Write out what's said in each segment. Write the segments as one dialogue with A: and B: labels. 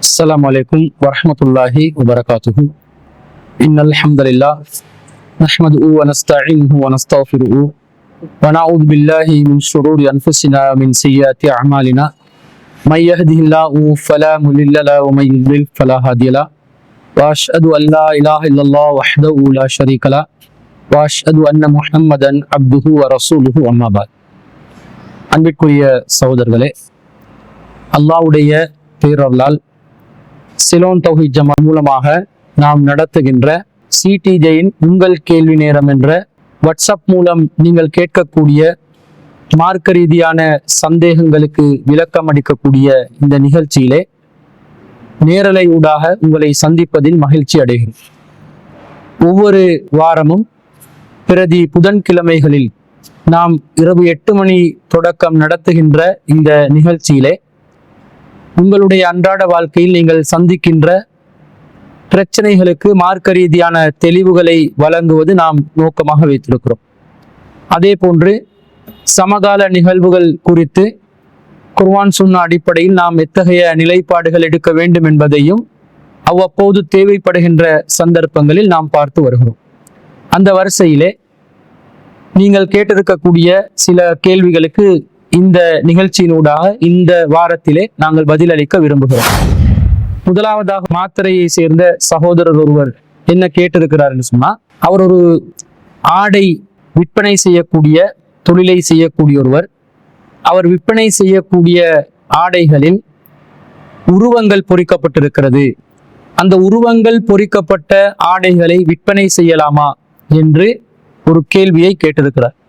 A: السلام عليكم ورحمة الله وبركاته. إن الحمد لله نحمده ونستعينه ونستغفره ونعوذ بالله من شرور أنفسنا ومن سيئات أعمالنا. من يهده الله فلا مضل له ومن يضلل فلا هادي له. وأشهد أن لا إله إلا الله وحده لا شريك له وأشهد أن محمدا عبده ورسوله أما بعد. அன்பிற்குரிய சகோதரர்களே, அல்லாஹ்வுடைய பேரருளால் சிலோன் தௌஹீத் ஜமாத் மூலமாக நாம் நடத்துகின்ற சிடிஜேயின் உங்கள் கேள்வி நேரம் என்ற வாட்ஸ்அப் மூலம் நீங்கள் கேட்கக்கூடிய மார்க்க ரீதியான சந்தேகங்களுக்கு விளக்கம் அளிக்கக்கூடிய இந்த நிகழ்ச்சியிலே நேரலை ஊடாக உங்களை சந்திப்பதில் மகிழ்ச்சி அடைகிறேன். ஒவ்வொரு வாரமும் பிரதி புதன்கிழமைகளில் நாம் இரவு 8 மணி தொடக்கம் நடத்துகின்ற இந்த நிகழ்ச்சியிலே உங்களுடைய அன்றாட வாழ்க்கையில் நீங்கள் சந்திக்கின்ற பிரச்சனைகளுக்கு மார்க்க ரீதியான தெளிவுகளை வழங்குவது நாம் நோக்கமாக வைத்திருக்கிறோம். அதே போன்று சமகால நிகழ்வுகள் குறித்து குர்ஆன் சுன்னா அடிப்படையில் நாம் எத்தகைய நிலைப்பாடுகள் எடுக்க வேண்டும் என்பதையும் அவ்வப்போது தேவைப்படுகின்ற சந்தர்ப்பங்களில் நாம் பார்த்து வருகிறோம். அந்த வரிசையிலே நீங்கள் கேட்டிருக்கக்கூடிய சில கேள்விகளுக்கு இந்த நிகழ்ச்சியினூடாக இந்த வாரத்திலே நாங்கள் பதிலளிக்க விரும்புகிறோம். முதலாவதாக மாத்திரையை சேர்ந்த சகோதரர் ஒருவர் என்ன கேட்டிருக்கிறார் என்று சொன்னா, அவர் ஒரு ஆடை விற்பனை செய்யக்கூடிய தொழிலை செய்யக்கூடிய ஒருவர். அவர் விற்பனை செய்யக்கூடிய ஆடைகளில் உருவங்கள் பொறிக்கப்பட்டிருக்கிறது. அந்த உருவங்கள் பொறிக்கப்பட்ட ஆடைகளை விற்பனை செய்யலாமா என்று ஒரு கேள்வியை கேட்டிருக்கிறார்.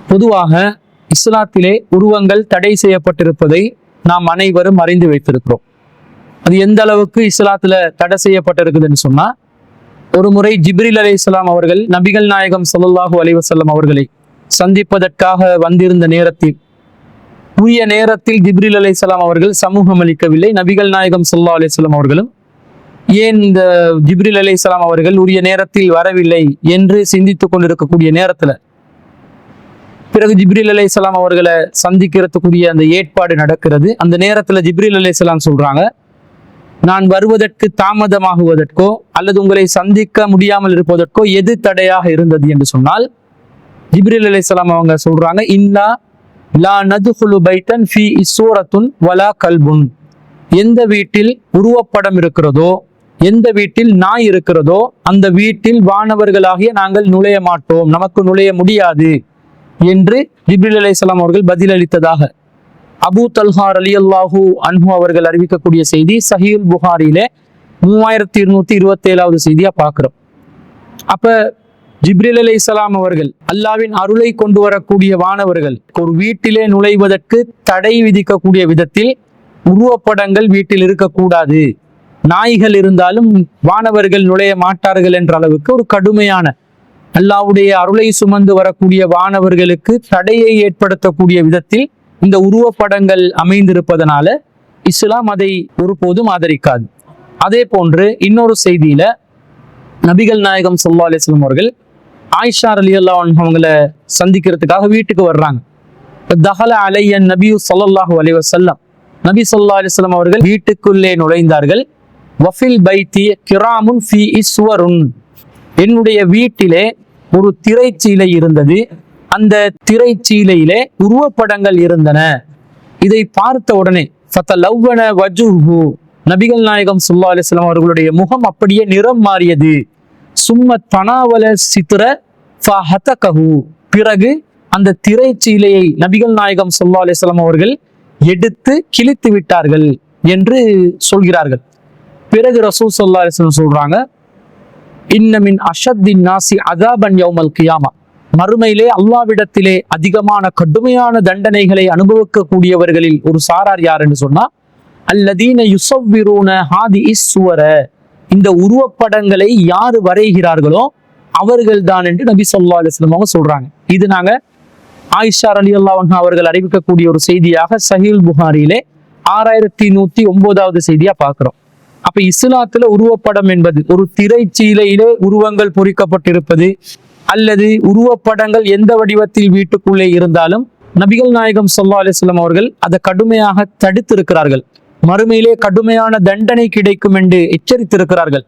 A: பொதுவாக இஸ்லாத்திலே உருவங்கள் தடை செய்யப்பட்டிருப்பதை நாம் அனைவரும் அறிந்து வைத்திருக்கிறோம். அது எந்த அளவுக்கு இஸ்லாத்துல தடை செய்யப்பட்டிருக்குதுன்னு சொன்னா, ஒரு முறை ஜிப்ரீல் அலைஹிஸ்ஸலாம் அவர்கள் நபிகள் நாயகம் ஸல்லல்லாஹு அலைஹி வஸல்லம் அவர்களை சந்திப்பதற்காக வந்திருந்த நேரத்தில் உரிய நேரத்தில் ஜிப்ரீல் அலைஹிஸ்ஸலாம் அவர்கள் சமூகம் அளிக்கவில்லை. நபிகள் நாயகம் ஸல்லல்லாஹு அலைஹி வஸல்லம் அவர்களும் ஏன் இந்த ஜிப்ரீல் அலைஹிஸ்ஸலாம் அவர்கள் உரிய நேரத்தில் வரவில்லை என்று சிந்தித்துக் கொண்டிருக்கக்கூடிய நேரத்துல பிறகு ஜிப்ரீல் அலைஹிஸ்ஸலாம் அவர்களை சந்திக்கிறதுக்குரிய அந்த ஏற்பாடு நடக்கிறது. அந்த நேரத்துல ஜிப்ரீல் அலைஹிஸ்ஸலாம் சொல்றாங்க, நான் வருவதற்கு தாமதமாகுவதற்கோ அல்லது உங்களை சந்திக்க முடியாமல் இருப்பதற்கோ எது தடையாக இருந்தது என்று சொன்னால், ஜிப்ரீல் அலைஹிஸ்ஸலாம் அவங்க சொல்றாங்க, இன்னா லா நதுகுலு பைத்தன் ஃபீ இஸ்ஸூரத்துன் வலா கல்புன். எந்த வீட்டில் உருவப்படம் இருக்கிறதோ, எந்த வீட்டில் நாய் இருக்கிறதோ அந்த வீட்டில் வானவர்களாகிய நாங்கள் நுழைய மாட்டோம், நமக்கு நுழைய முடியாது என்று ஜிப்ரீல் அலைஹிஸ்ஸலாம் அவர்கள் பதிலளித்ததாக அபூ தல்ஹா ரலியல்லாஹு அன்ஹு அவர்கள் அறிவிக்கக்கூடிய செய்தி சஹீஹுல் புகாரியிலே 3227வது செய்தியா பார்க்கிறோம். அப்ப ஜிப்ரீல் அலைஹிஸ்ஸலாம் அவர்கள் அல்லாஹ்வின் அருளை கொண்டு வரக்கூடிய வானவர்கள் ஒரு வீட்டிலே நுழைவதற்கு தடை விதிக்கக்கூடிய விதத்தில் உருவப்படங்கள் வீட்டில் இருக்கக்கூடாது, நாய்கள் இருந்தாலும் வானவர்கள் நுழைய மாட்டார்கள் என்ற அளவுக்கு ஒரு கடுமையான அல்லாஹ்வுடைய அருளை சுமந்து வரக்கூடிய வானவர்களுக்கு தடையை ஏற்படுத்தக்கூடிய விதத்தில் இந்த உருவப்படங்கள் அமைந்திருப்பதனால இஸ்லாம் அதை ஒருபோதும் ஆதரிக்காது. அதே போன்று இன்னொரு செய்தியில நபிகள் நாயகம் ஸல்லல்லாஹு அலைஹி வஸல்லம் அவர்கள் ஆயிஷா ரலியல்லாஹு அன்ஹா அவங்களை சந்திக்கிறதுக்காக வீட்டுக்கு வர்றாங்க. தஹல அலைய நபி ஸல்லல்லாஹு அலைஹி வஸல்லம், நபி ஸல்லல்லாஹு அலைஹி வஸல்லம் அவர்கள் வீட்டுக்குள்ளே நுழைந்தார்கள். வஃபில் பைத்தி கிராமுன் ஃபீ இஸ்வருன். என்னுடைய வீட்டிலே ஒரு திரைச்சீலை இருந்தது. அந்த திரைச்சீலையிலே உருவப்படங்கள் இருந்தன. இதை பார்த்த உடனே ஃபதலவ்வன வஜுஹு, நபிகள் நாயகம் ஸல்லல்லாஹு அலைஹி வஸல்லம் அவர்களுடைய முகம் அப்படியே நிறம் மாறியது. சும்ம தனாவல சித்ர ஃபஹதகஹு, பிறகு அந்த திரைச்சீலையை நபிகள் நாயகம் ஸல்லல்லாஹு அலைஹி வஸல்லம் அவர்கள் எடுத்து கிழித்து விட்டார்கள் என்று சொல்கிறார்கள். பிறகு ரசூல் ஸல்லல்லாஹு அலைஹி வஸல்லம் சொல்றாங்க, இன்ன மின் அஷத்தின் நாசி அஸாபன் யௌமல் கியாமா, மறுமையிலே அல்லாஹ்விடத்திலே அதிகமான கடுமையான தண்டனைகளை அனுபவிக்கக்கூடியவர்களில் ஒரு சாரார் யார் என்று சொன்னா, அல்லதீன யுஸவ்விரூன ஹாதிஹி ஸுவர, இந்த உருவப்படங்களை யார் வரைகிறார்களோ அவர்கள் தான் என்று நபி ஸல்லல்லாஹு அலைஹி வஸல்லம் அவங்க சொல்றாங்க. இது நாங்க ஆயிஷா ரலியல்லாஹு அன்ஹா அவர்கள் அறிவிக்கக்கூடிய ஒரு செய்தியாக சஹீஹுல் புகாரியிலே 6109வது செய்தியா பார்க்கிறோம். அப்ப இஸ்லாத்துல உருவப்படம் என்பது ஒரு திரைச்சீலையிலே உருவங்கள் பொறிக்கப்பட்டிருப்பது அல்லது உருவப்படங்கள் எந்த வடிவத்தில் வீட்டுக்குள்ளே இருந்தாலும் நபிகள் நாயகம் ஸல்லல்லாஹு அலைஹி வஸல்லம் அவர்கள் அதை கடுமையாக தடுத்திருக்கிறார்கள். மறுமையிலே கடுமையான தண்டனை கிடைக்கும் என்று எச்சரித்திருக்கிறார்கள்.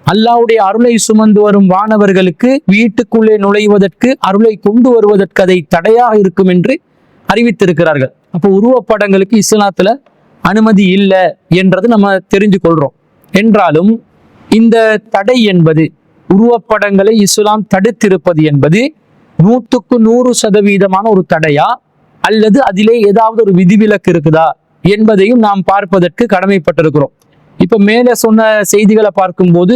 A: அல்லாஹ்வுடைய அருளை சுமந்து வரும் வானவர்களுக்கு வீட்டுக்குள்ளே நுழைவதற்கு, அருளை கொண்டு வருவதற்கு அதை தடையாக இருக்கும் என்று அறிவித்திருக்கிறார்கள். அப்போ உருவப்படங்களுக்கு இஸ்லாத்துல அனுமதி இல்லை என்றது நம்ம தெரிஞ்சு கொள்றோம். என்றாலும் இந்த தடை என்பது, உருவப்படங்களை இஸ்லாம் தடுத்திருப்பது என்பது 100% ஒரு தடையா அல்லது அதிலே ஏதாவது ஒரு விதிவிலக்கு இருக்குதா என்பதையும் நாம் பார்ப்பதற்கு கடமைப்பட்டிருக்கிறோம். இப்ப மேலே சொன்ன செய்திகளை பார்க்கும்போது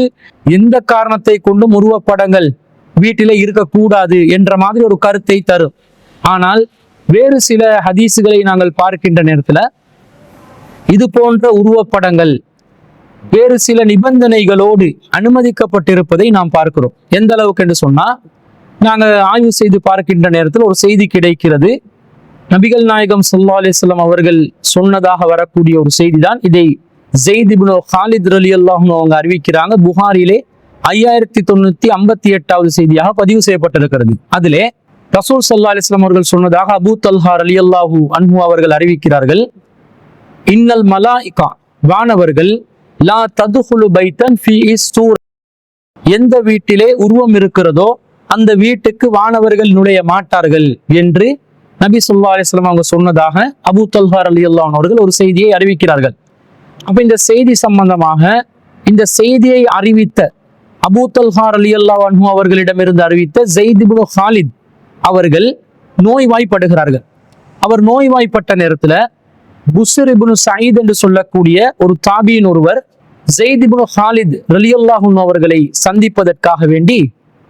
A: எந்த காரணத்தை கொண்டும் உருவப்படங்கள் வீட்டிலே இருக்கக்கூடாது என்ற மாதிரி ஒரு கருத்தை தரும். ஆனால் வேறு சில ஹதீசுகளை நாங்கள் பார்க்கின்ற நேரத்துல இது போன்ற உருவப்படங்கள் வேறு சில நிபந்தனைகளோடு அனுமதிக்கப்பட்டிருப்பதை நாம் பார்க்கிறோம். எந்த அளவுக்கு என்று சொன்னா, நாங்கள் ஆய்வு செய்து பார்க்கின்ற நேரத்தில் ஒரு செய்தி கிடைக்கிறது. நபிகள் நாயகம் ஸல்லல்லாஹு அலைஹி வஸல்லம் அவர்கள் சொன்னதாக வரக்கூடிய ஒரு செய்தி தான். இதை ஸைத் இப்னு காலித் ரலியல்லாஹு அன்ஹு அவங்க அறிவிக்கிறாங்க. புகாரிலே 5958வது செய்தியாக பதிவு செய்யப்பட்டிருக்கிறது. அதிலே ரசூல் ஸல்லல்லாஹு அலைஹி வஸல்லம் அவர்கள் சொன்னதாக அபூ தல்ஹா ரலியல்லாஹு அன்ஹு அவர்கள் அறிவிக்கிறார்கள். இன்னல் மலாயிகா, வானவர்கள், லா ததுகுலு பைத்தன் ஃபீ சூர், எந்த வீட்டிலே உருவம் இருக்கிறதோ அந்த வீட்டுக்கு வானவர்கள் நுழைய மாட்டார்கள் என்று நபி ஸல்லல்லாஹு அலைஹி வஸல்லம் அவங்க சொன்னதாக அபூ தல்ஹா ரலியல்லாஹு அன்ஹு அவர்கள் ஒரு செய்தியை அறிவிக்கிறார்கள். அப்ப இந்த செய்தி சம்பந்தமாக இந்த செய்தியை அறிவித்த அபூ தல்ஹா ரலியல்லாஹு அன்ஹு அவர்களிடமிருந்து அறிவித்த ஸைத் இப்னு காலித் அவர்கள் நோய்வாய்ப்படுகிறார்கள். அவர் நோய்வாய்ப்பட்ட நேரத்துல புஸ்ர் இப்னு சயீத் என்று சொல்லக்கூடிய ஒரு தாபியின் ஒருவர் ஸைத் இப்னு காலித் ரலியல்லாஹு அன்ஹு அவர்களை சந்திப்பதற்காக வேண்டி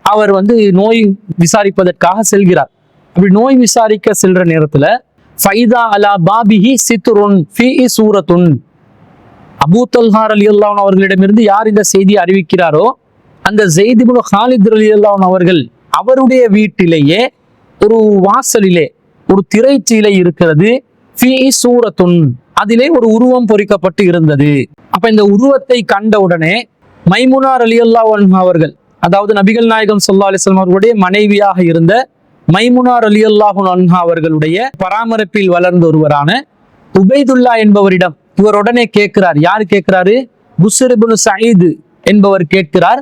A: அவர் நோய் விசாரிப்பதற்காக செல்கிறார். அப்படி நோய் விசாரிக்க செல்ற நேரத்துல ஃபைதா அலா பாபிஹி சித்ருன் ஃபீ சூரத்துன், அபூ தல்ஹா ரலியல்லாஹு அன்ஹு அவர்களிடமிருந்து யார் இந்த செய்தியை அறிவிக்கிறாரோ அந்த ஸைத் இப்னு காலித் ரலியல்லாஹு அன்ஹு அவர்கள் அவருடைய வீட்டிலேயே ஒரு வாசலிலே ஒரு திரைச்சீலை இருக்கிறது. ஃபீ சூரத்துன், அதிலே ஒரு உருவம் பொறிக்கப்பட்டு இருந்தது. அப்ப இந்த உருவத்தை கண்ட உடனே மைமுனா ரலியல்லாஹு அன்ஹா அவர்கள், அதாவது நபிகள் நாயகம் ஸல்லல்லாஹு அலைஹி வஸல்லம் அவர்களுடைய மனைவியாக இருந்த மைமுனா ரலியல்லாஹு அன்ஹா அவர்களுடைய பராமரிப்பில் வளர்ந்த ஒருவரான உபைதுல்லா என்பவரிடம் இவர் உடனே கேட்கிறார். யார் கேட்கிறாரு? புஸ்ர் இப்னு சயீத் என்பவர் கேட்கிறார்.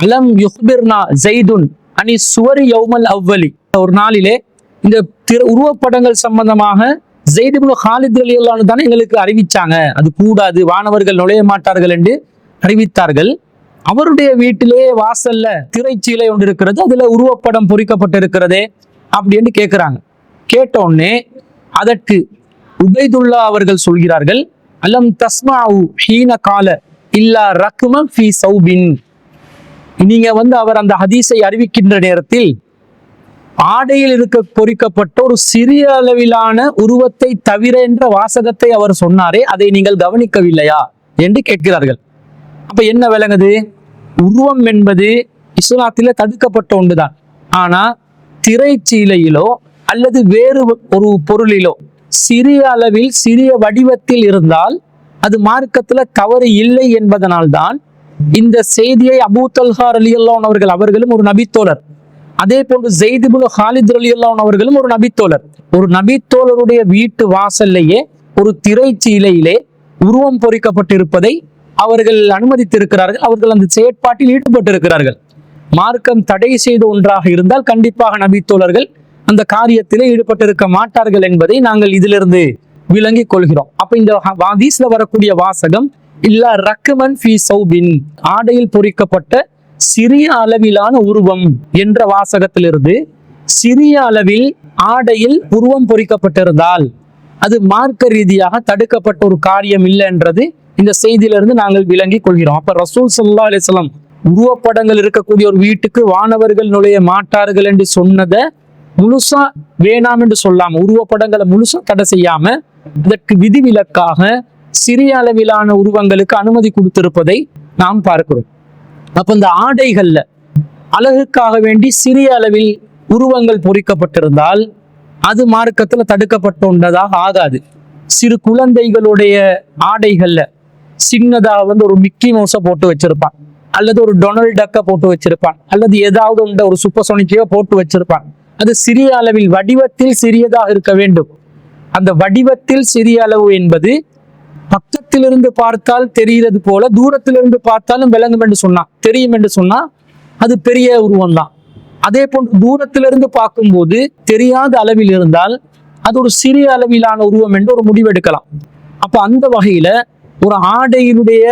A: அலம் யுக்பிர்னா ஸைதுன் அனி சுவரி யௌமல் அவ்வலி, ஒரு நாளிலே இந்த உருவப்படங்கள் சம்பந்தமாக ஸைத் இப்னு காலித் ரலியல்லாஹு அன்ஹு தானே எங்களுக்கு அறிவிச்சாங்க, அது கூடாது, வானவர்கள் நுழைய மாட்டார்கள் என்று அறிவித்தார்கள். அவருடைய வீட்டிலே வாசல்ல திரைச்சீலை ஒன்று இருக்கிறது, அதுல உருவப்படம் பொறிக்கப்பட்டிருக்கிறதே அப்படின்னு கேட்கிறாங்க. கேட்ட உடனே அதற்கு உபைதுல்லா அவர்கள் சொல்கிறார்கள், அலம் தஸ்மாஉ ஹீன கால இல்லா ரக்ம ஃபீ சௌபின், நீங்க அவர் அந்த ஹதீஸை அறிவிக்கின்ற நேரத்தில் ஆடையில் இருக்க பொறிக்கப்பட்ட ஒரு சிறிய அளவிலான உருவத்தை தவிர என்ற வாசகத்தை அவர் சொன்னாரே, அதை நீங்கள் கவனிக்கவில்லையா என்று கேட்கிறார்கள். அப்ப என்ன விளங்குது? உருவம் என்பது இஸ்லாத்தில தடுக்கப்பட்ட ஒன்றுதான். ஆனா திரைச்சீலையிலோ அல்லது வேறு ஒரு பொருளிலோ சிறிய அளவில் சிறிய வடிவத்தில் இருந்தால் அது மார்க்கத்துல தவறு இல்லை என்பதனால்தான் இந்த செய்தியை அபூ தல்ஹா ரலியல்லாஹு அன்ஹு அவர்களும் ஒரு நபித்தோழர், அதே போன்று ஸைத் இப்னு காலித் ரலியல்லாஹு அன்ஹு அவர்களும் ஒரு நபித்தோழர், ஒரு நபித்தோழருடைய வீட்டு வாசல்லையே ஒரு திரைச்சீலையிலே உருவம் பொறிக்கப்பட்டிருப்பதை அவர்கள் அனுமதித்திருக்கிறார்கள். அவர்கள் அந்த செயற்பாட்டில் ஈடுபட்டிருக்கிறார்கள். மார்க்கம் தடை செய்த ஒன்றாக இருந்தால் கண்டிப்பாக நபித்தோழர்கள் அந்த காரியத்திலே ஈடுபட்டிருக்க மாட்டார்கள் என்பதை நாங்கள் இதிலிருந்து விளங்கி கொள்கிறோம். அப்ப இந்த ஹதீஸ்ல வரக்கூடிய வாசகம் இல்லா ரக்மன் ஃபீ சௌபின், ஆடையில் பொறிக்கப்பட்ட சிறிய அளவிலான உருவம் என்ற வாசகத்திலிருந்து சிறிய அளவில் ஆடையில் உருவம் பொறிக்கப்பட்டிருந்தால் அது மார்க்க ரீதியாக தடுக்கப்பட்ட ஒரு காரியம் இல்லை என்றது இந்த செய்தியிலிருந்து நாங்கள் விளங்கி கொள்கிறோம். அப்ப ரசூல் ஸல்லல்லாஹு அலைஹி வஸல்லம் உருவப்படங்கள் இருக்கக்கூடிய ஒரு வீட்டுக்கு வானவர்கள் நுழைய மாட்டார்கள் என்று சொன்னதை முழுசா வேணாம் என்று சொல்லாம, உருவப்படங்களை முழுசா தடை செய்யாம அதற்கு விதிவிலக்காக சிறிய அளவிலான உருவங்களுக்கு அனுமதி கொடுத்திருப்பதை நாம் பார்க்கிறோம். அப்ப இந்த ஆடைகள்ல அழகுக்காக வேண்டி சிறிய அளவில் உருவங்கள் பொறிக்கப்பட்டிருந்தால் அது மார்க்கத்துல தடுக்கப்பட்ட ஒன்றதாக ஆகாது. சிறு குழந்தைகளுடைய ஆடைகள்ல சின்னதாக ஒரு மிக்கி மவுஸை போட்டு வச்சிருப்பான், அல்லது ஒரு டொனால்ட் டக்கை போட்டு வச்சிருப்பான், அல்லது ஏதாவது ஒரு சூப்பர்சோனிக்கையோ போட்டு வச்சிருப்பான். அது சிறிய அளவில் வடிவத்தில் சிறியதாக இருக்க வேண்டும். அந்த வடிவத்தில் சிறிய அளவு என்பது 10 பக்கத்திலிருந்து பார்த்தால் தெரிகிறது போல தூரத்திலிருந்து பார்த்தாலும் விளங்கும் என்று சொன்னா, தெரியும் என்று சொன்னா அது பெரிய உருவம் தான். அதே போன்று தூரத்திலிருந்து பார்க்கும்போது தெரியாத அளவில் இருந்தால் அது ஒரு சிறிய அளவிலான உருவம் என்று ஒரு முடிவு எடுக்கலாம். அப்ப அந்த வகையில ஒரு ஆடையினுடைய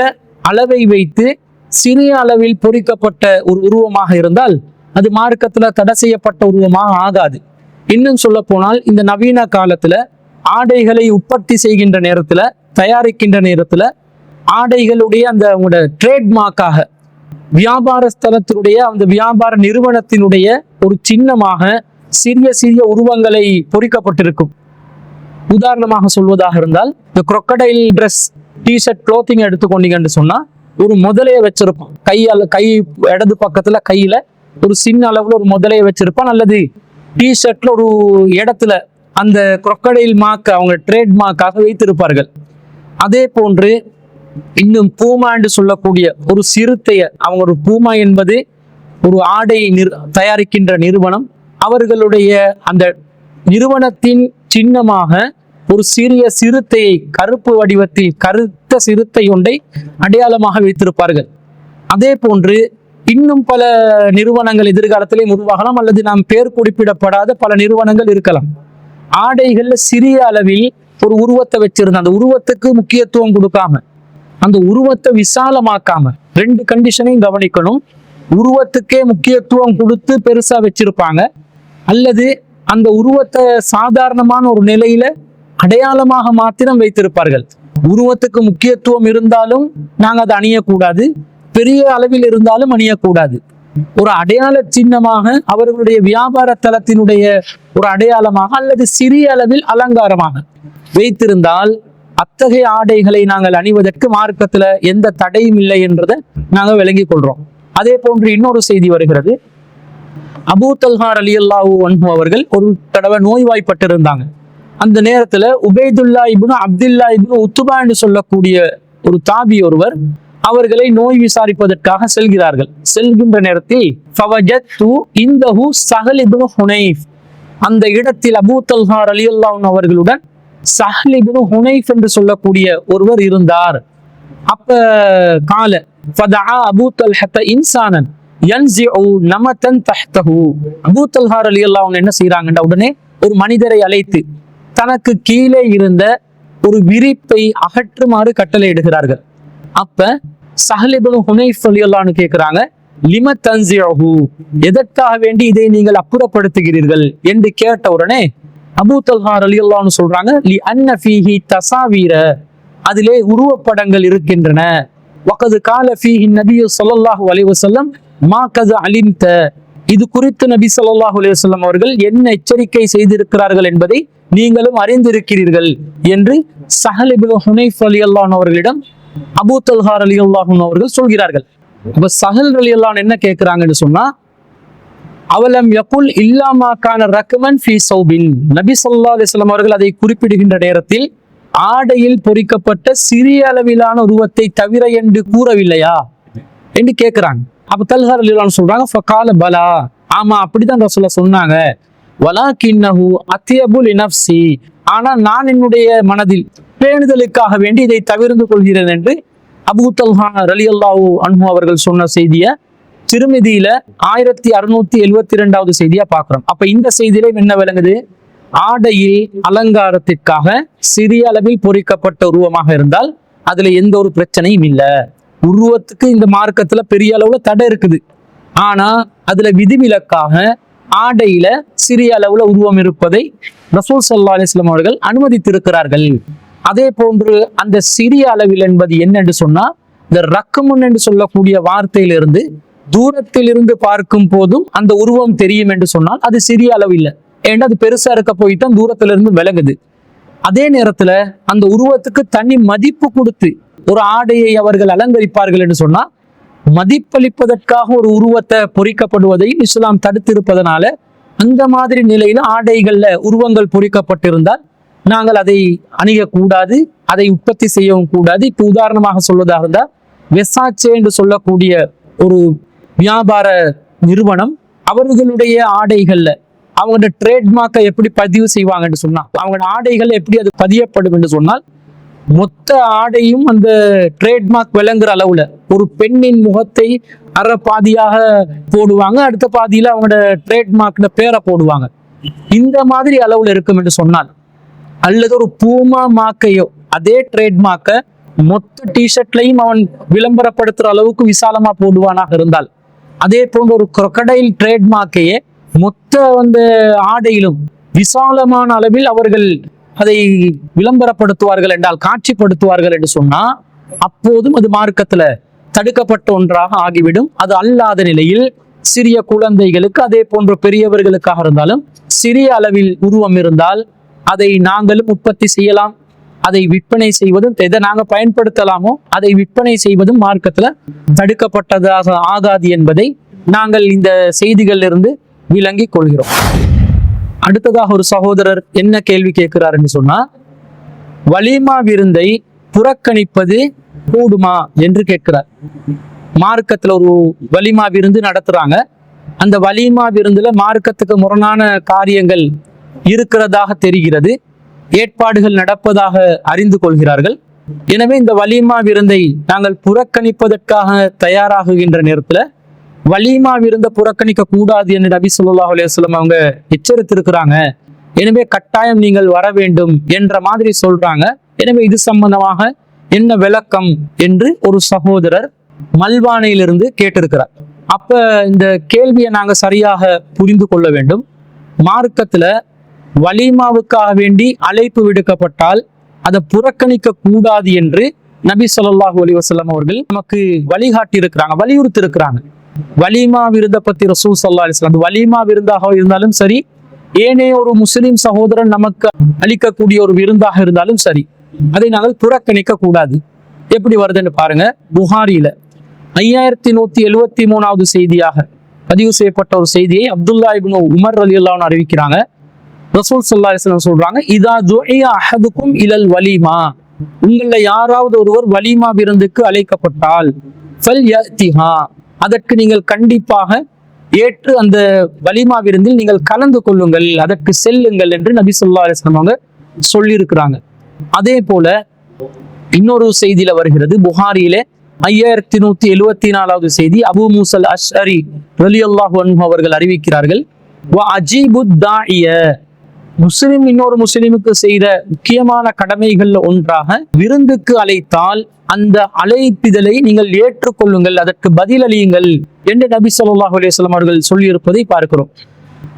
A: அளவை வைத்து சிறிய அளவில் பொறிக்கப்பட்ட ஒரு உருவமாக இருந்தால் அது மார்க்கத்துல தடை செய்யப்பட்ட உருவமாக ஆகாது. இன்னும் சொல்ல போனால் இந்த நவீன காலத்துல ஆடைகளை உற்பத்தி செய்கின்ற நேரத்துல, தயாரிக்கின்ற நேரத்துல ஆடைகளுடைய அந்த ட்ரேட்மார்க்காக வியாபார ஸ்தலத்தினுடைய அந்த வியாபார நிறுவனத்தினுடைய ஒரு சின்னமாக சிறிய சிறிய உருவங்களை பொறிக்கப்பட்டிருக்கும். உதாரணமாக சொல்வதாக இருந்தால் இந்த crocodile ட்ரெஸ், டிஷர்ட், க்ளோத்திங் எடுத்துக்கொண்டீங்கன்னு சொன்னா ஒரு முதலையை வச்சிருப்பான். கை இடது பக்கத்துல கையில ஒரு சின்ன அளவுல ஒரு முதலையை வச்சிருப்பான், அல்லது டிஷர்ட்ல ஒரு இடத்துல அந்த crocodile மார்க் அவங்க ட்ரேட் மார்க்காக வைத்திருப்பார்கள். அதே போன்று இன்னும் பூமா என்று சொல்லக்கூடிய ஒரு சிறுத்தைய, அவங்க ஒரு பூமா என்பது ஒரு ஆடை தயாரிக்கின்ற நிறுவனம், அவர்களுடைய அந்த நிறுவனத்தின் சின்னமாக ஒரு சிறிய சிறுத்தையை கருப்பு வடிவத்தில் கருத்த சிறுத்தை ஒன்றை அடையாளமாக வைத்திருப்பார்கள். அதே போன்று இன்னும் பல நிறுவனங்கள் எதிர்காலத்திலே உருவாகலாம், அல்லது நாம் பேர் குறிப்பிடப்படாத பல நிறுவனங்கள் இருக்கலாம். ஆடைகள்ல சிறிய அளவில் ஒரு உருவத்தை வச்சிருந்த அந்த உருவத்துக்கு முக்கியத்துவம் கொடுக்காம அந்த உருவத்தை விசாலமாக்காம, ரெண்டு கண்டிஷனையும் கவனிக்கணும். உருவத்துக்கே முக்கியத்துவம் கொடுத்து பெருசா வச்சிருப்பாங்க, அல்லது அந்த உருவத்தை சாதாரணமான ஒரு நிலையில அடையாளமாக மாத்திரம் வைத்திருப்பார்கள். உருவத்துக்கு முக்கியத்துவம் இருந்தாலும் நாங்க அதை அணியக்கூடாது, பெரிய அளவில் இருந்தாலும் அணியக்கூடாது. ஒரு அடையாள சின்னமாக அவர்களுடைய வியாபார தளத்தினுடைய ஒரு அடையாளமாக அல்லது சிறிய அளவில் அலங்காரமாக வைத்திருந்தால் அத்தகைய ஆடைகளை நாங்கள் அணிவதற்கு மார்க்கத்துல எந்த தடையும் இல்லை என்றதை நாங்கள் விளங்கிக் கொள்றோம். அதே போன்று இன்னொரு செய்தி வருகிறது. அபூ தல்ஹா ரலியல்லாஹு அன்ஹு அவர்கள் ஒரு தடவை நோய்வாய்ப்பட்டிருந்தாங்க. அந்த நேரத்துல உபைதுல்லா இப்னு அப்துல்லா இப்னு உத்துபா என்று சொல்லக்கூடிய ஒரு தாபி ஒருவர் அவர்களை நோய் விசாரிப்பதற்காக செல்கிறார்கள். செல்கின்ற நேரத்தில் ஃபவஜத்து இந்தஹு ஸஹல் இப்னு ஹுனைஃப், அந்த இடத்தில் அபூ தல்ஹா ரலியல்லாஹு அன்ஹு அவர்களுடன் ஸஹல் இப்னு ஹுனைஃப் என்று சொல்லக்கூடிய ஒருவர் இருந்தார். அப்ப கால ஃபதஆ அபூ தல்ஹா இன்சானன் யன்ஸிஉ நமதன் தஹ்தஹு, அபூ தல்ஹா ரலியல்லாஹு அன்ஹு என்ன செய்றாங்கன்ற உடனே ஒரு மனிதரை அழைத்து தனக்கு கீழே இருந்த ஒரு விரிப்பை அகற்றுமாறு கட்டளை இடுகிறார்கள். அப்ப ஸஹல் இப்னு ஹுனைஃப் ரலியல்லாஹு அன்ஹு கேட்கிறாங்க, லிம தன்ஸிஉஹு, எதற்காக வேண்டி இதை நீங்கள் அப்புறப்படுத்துகிறீர்கள் என்று கேட்ட உடனே அபூ தல்ஹா ரலியல்லாஹு அன்ஹு சொல்றாங்க, லி அன்ன ஃபீஹி தஸாவீர, அதிலே உருவப்படங்கள் இருக்கின்றன. வகது கால ஃபீஹி நபி ஸல்லல்லாஹு அலைஹி வஸல்லம் மா கத அலிம்த, இது குறித்து நபி ஸல்லல்லாஹு அலைஹி வஸல்லம் அவர்கள் என்ன எச்சரிக்கை செய்திருக்கிறார்கள் என்பதை நீங்களும் அறிந்திருக்கிறீர்கள் என்று ஸஹல் இப்னு ஹுனைஃப் ரலியல்லாஹு அன்ஹு அவர்களிடம் அபூ தல்ஹா ரலியல்லாஹு அன்ஹு அவர்கள் சொல்கிறார்கள். அப்ப ஸஹல் ரலியல்லாஹு அன்ஹு என்ன கேட்கிறாங்கன்னு சொன்னா, அவலம் யகுல் இல்லாமா கான ரக்மன் ஃபீ ஸௌபின், நபி ஸல்லல்லாஹு அலைஹி வஸல்லம் அவர்கள் அதை குறிப்பிடுகின்ற நேரத்தில் ஆடையில் பொறிக்கப்பட்ட சிறிய அளவிலான உருவத்தை தவிர என்று கூறவில்லையா என்று கேட்கிறாங்க. அப்ப தல்ஹா ரலியல்லாஹு அன்ஹு சொல்றாங்க, ஃபகால பலா, ஆமா அப்படிதான் ரசூலுல்லாஹ் சொன்னாங்க. வலாகின்னஹு அத்யபு லினஃப்ஸி, ஆனா நான் என்னுடைய மனதில் பேணுதலுக்காக வேண்டி இதை தவிர்த்து கொள்கிறேன் என்று அபூ தல்ஹா ரலியல்லாஹு அன்ஹு அவர்கள் சொன்ன செய்தியை திருமிதியில 1672வது செய்தியா பார்க்கிறோம். அப்ப இந்த செய்தியில என்ன விளங்குது? ஆடையில் அலங்காரத்திற்காக சிறிய அளவில் பொறிக்கப்பட்ட உருவமாக இருந்தால் அதுல எந்த ஒரு பிரச்சனையும் இல்லை. உருவத்துக்கு இந்த மார்க்கத்துல பெரிய அளவுல தடை இருக்குது, ஆனா அதுல விதிவிலக்காக ஆடையில சிறிய அளவுல உருவம் இருப்பதை ரசூல் ஸல்லல்லாஹு அலைஹி வஸல்லம் அவர்கள் அனுமதித்திருக்கிறார்கள். அதே போன்று அந்த சிறிய அளவில் என்பது என்னென்று சொன்னா, இந்த ரக்கமுன் என்று சொல்லக்கூடிய வார்த்தையிலிருந்து தூரத்தில் இருந்து பார்க்கும் போதும் அந்த உருவம் தெரியும் என்று சொன்னால் அது சிறிய அளவு இல்லை, ஏன்னா அது பெருசா இருக்க போய்தான் தூரத்திலிருந்து விலகுது. அதே நேரத்துல அந்த உருவத்துக்கு தனி மதிப்பு கொடுத்து ஒரு ஆடையை அவர்கள் அலங்கரிப்பார்கள் என்று சொன்னா, மதிப்பளிப்பதற்காக ஒரு உருவத்தை பொறிக்கப்படுவதை இஸ்லாம் தடுத்திருப்பதனால அந்த மாதிரி நிலையில ஆடைகள்ல உருவங்கள் பொறிக்கப்பட்டிருந்தால் நாங்கள் அதை அணியக்கூடாது, அதை உற்பத்தி செய்யவும் கூடாது. இப்ப உதாரணமாக சொல்வதாக இருந்தால் வெசாச்சே என்று சொல்லக்கூடிய ஒரு வியாபார நிறுவனம் அவர்களுடைய ஆடைகள்ல அவங்களோட ட்ரேட்மார்க்கை எப்படி பதிவு செய்வாங்க என்று சொன்னா, அவங்களோட ஆடைகள் எப்படி அது பதியப்படும் என்று சொன்னால், மொத்த ஆடையும் அந்த ட்ரேட்மார்க் விளங்குற அளவுல ஒரு பெண்ணின் முகத்தை அரை பாதியாக போடுவாங்க, அடுத்த பாதியில அவங்களோட ட்ரேட்மார்க்ல பேரை போடுவாங்க. இந்த மாதிரி அளவுல இருக்கும் என்று சொன்னால், அல்லது ஒரு பூமா மாக்கையோ அதே ட்ரேட்மார்க்க மொத்த டிஷர்ட்லையும் அவன் விளம்பரப்படுத்துற அளவுக்கு விசாலமா போடுவானாக இருந்தால், அதே போன்ற ஒரு crocodile ட்ரேட்மார்க்கையே மொத்த அந்த ஆடையிலும் விசாலமான அளவில் அவர்கள் அதை விளம்பரப்படுத்துவார்கள் என்றால், காட்சிப்படுத்துவார்கள் என்று சொன்னா, அப்போதும் அது மார்க்கத்துல தடுக்கப்பட்ட ஒன்றாக ஆகிவிடும். அது அல்லாத நிலையில் சிறிய குழந்தைகளுக்கு, அதே போன்ற பெரியவர்களுக்காக இருந்தாலும் சிறிய அளவில் உருவம் இருந்தால் அதை நாங்களும் உற்பத்தி செய்யலாம். அதை விற்பனை செய்வதும், எதை நாங்கள் பயன்படுத்தலாமோ அதை விற்பனை செய்வதும் மார்க்கத்துல தடுக்கப்பட்டதாக ஆகாது என்பதை நாங்கள் இந்த செய்திகளிலிருந்து விளங்கி கொள்கிறோம். அடுத்ததாக ஒரு சகோதரர் என்ன கேள்வி கேட்கிறார் என்று சொன்னா, வலிமா விருந்தை புறக்கணிப்பது கூடுமா என்று கேட்கிறார். மார்க்கத்துல ஒரு வலிமா விருந்து நடத்துறாங்க, அந்த வலிமா விருந்துல மார்க்கத்துக்கு முரணான காரியங்கள் இருக்கிறதாக தெரிகிறது, ஏற்பாடுகள் நடப்பதாக அறிந்து கொள்கிறார்கள். எனவே இந்த வலிமா விருந்தை நாங்கள் புறக்கணிப்பதற்காக தயாராகுகின்ற நேரத்துல வலிமா விருந்த புறக்கணிக்க கூடாது என்று நபி ஸல்லல்லாஹு அலைஹி வஸல்லம் அவங்க எச்சரித்திருக்கிறாங்க. எனவே கட்டாயம் நீங்கள் வர வேண்டும் என்ற மாதிரி சொல்றாங்க. எனவே இது சம்பந்தமாக என்ன விளக்கம் என்று ஒரு சகோதரர் மல்வானையிலிருந்து கேட்டிருக்கிறார். அப்ப இந்த கேள்வியை நாங்க சரியாக புரிந்து கொள்ள வேண்டும். மார்க்கத்துல வலிமாவுக்காக வேண்டி அழைப்பு விடுக்கப்பட்டால் அதை புறக்கணிக்க கூடாது என்று நபி ஸல்லல்லாஹு அலைஹி வஸல்லம் அவர்கள் நமக்கு வழிகாட்டி இருக்கிறாங்க, வலியுறுத்தி இருக்கிறாங்க. வலிமா விருந்த பத்தி ரசூல் ஸல்லல்லாஹு அலைஹி வஸல்லம், வலிமா விருந்தாக இருந்தாலும் சரி, ஏனைய ஒரு முஸ்லிம் சகோதரன் நமக்கு அளிக்கக்கூடிய ஒரு விருந்தாக இருந்தாலும் சரி, அதை நாங்கள் புறக்கணிக்க கூடாது. எப்படி வருதுன்னு பாருங்க. புகாரில 5173வது செய்தியாக பதிவு செய்யப்பட்ட ஒரு செய்தியை அப்துல்லா இப்னு உமர் ரலியல்லாஹு அன்ஹு அறிவிக்கிறாங்க. ரசூல் ஸல்லல்லாஹு அலைஹி வஸல்லம் சொல்றாங்க, இதா துஇய அஹதுக்கும் இலல் வலிமா, உங்கள யாராவது ஒருவர் வலிமா விருந்துக்கு அழைக்கப்பட்டால் ஃபல்யத்திஹா, அதற்கு நீங்கள் கண்டிப்பாக ஏற்று அந்த வலிமா விருந்தில் நீங்கள் கலந்து கொள்ளுங்கள், அதற்கு செல்லுங்கள் என்று நபி ஸல்லல்லாஹு அலைஹி வஸல்லம் அவங்க சொல்லி இருக்கிறாங்க. அதே போல இன்னொரு செய்தியில வருகிறது, புகாரியிலே 5174வது செய்தி, அபூ மூஸல் அஷ்அரி ரலியல்லாஹு அன்ஹு அவர்கள் அறிவிக்கிறார்கள், வ அஜீபுத் தாஇய, முஸ்லிம் இன்னொரு முஸ்லிமுக்கு செய்த முக்கியமான கடமைகள்ல ஒன்றாக விருந்துக்கு அழைத்தால் அந்த அழைப்பிதழை நீங்கள் ஏற்றுக்கொள்ளுங்கள், அதற்கு பதிலளியுங்கள் என்று நபி ஸல்லல்லாஹு அலைஹி வஸல்லம் அவர்கள் சொல்லியிருப்பதை பார்க்கிறோம்.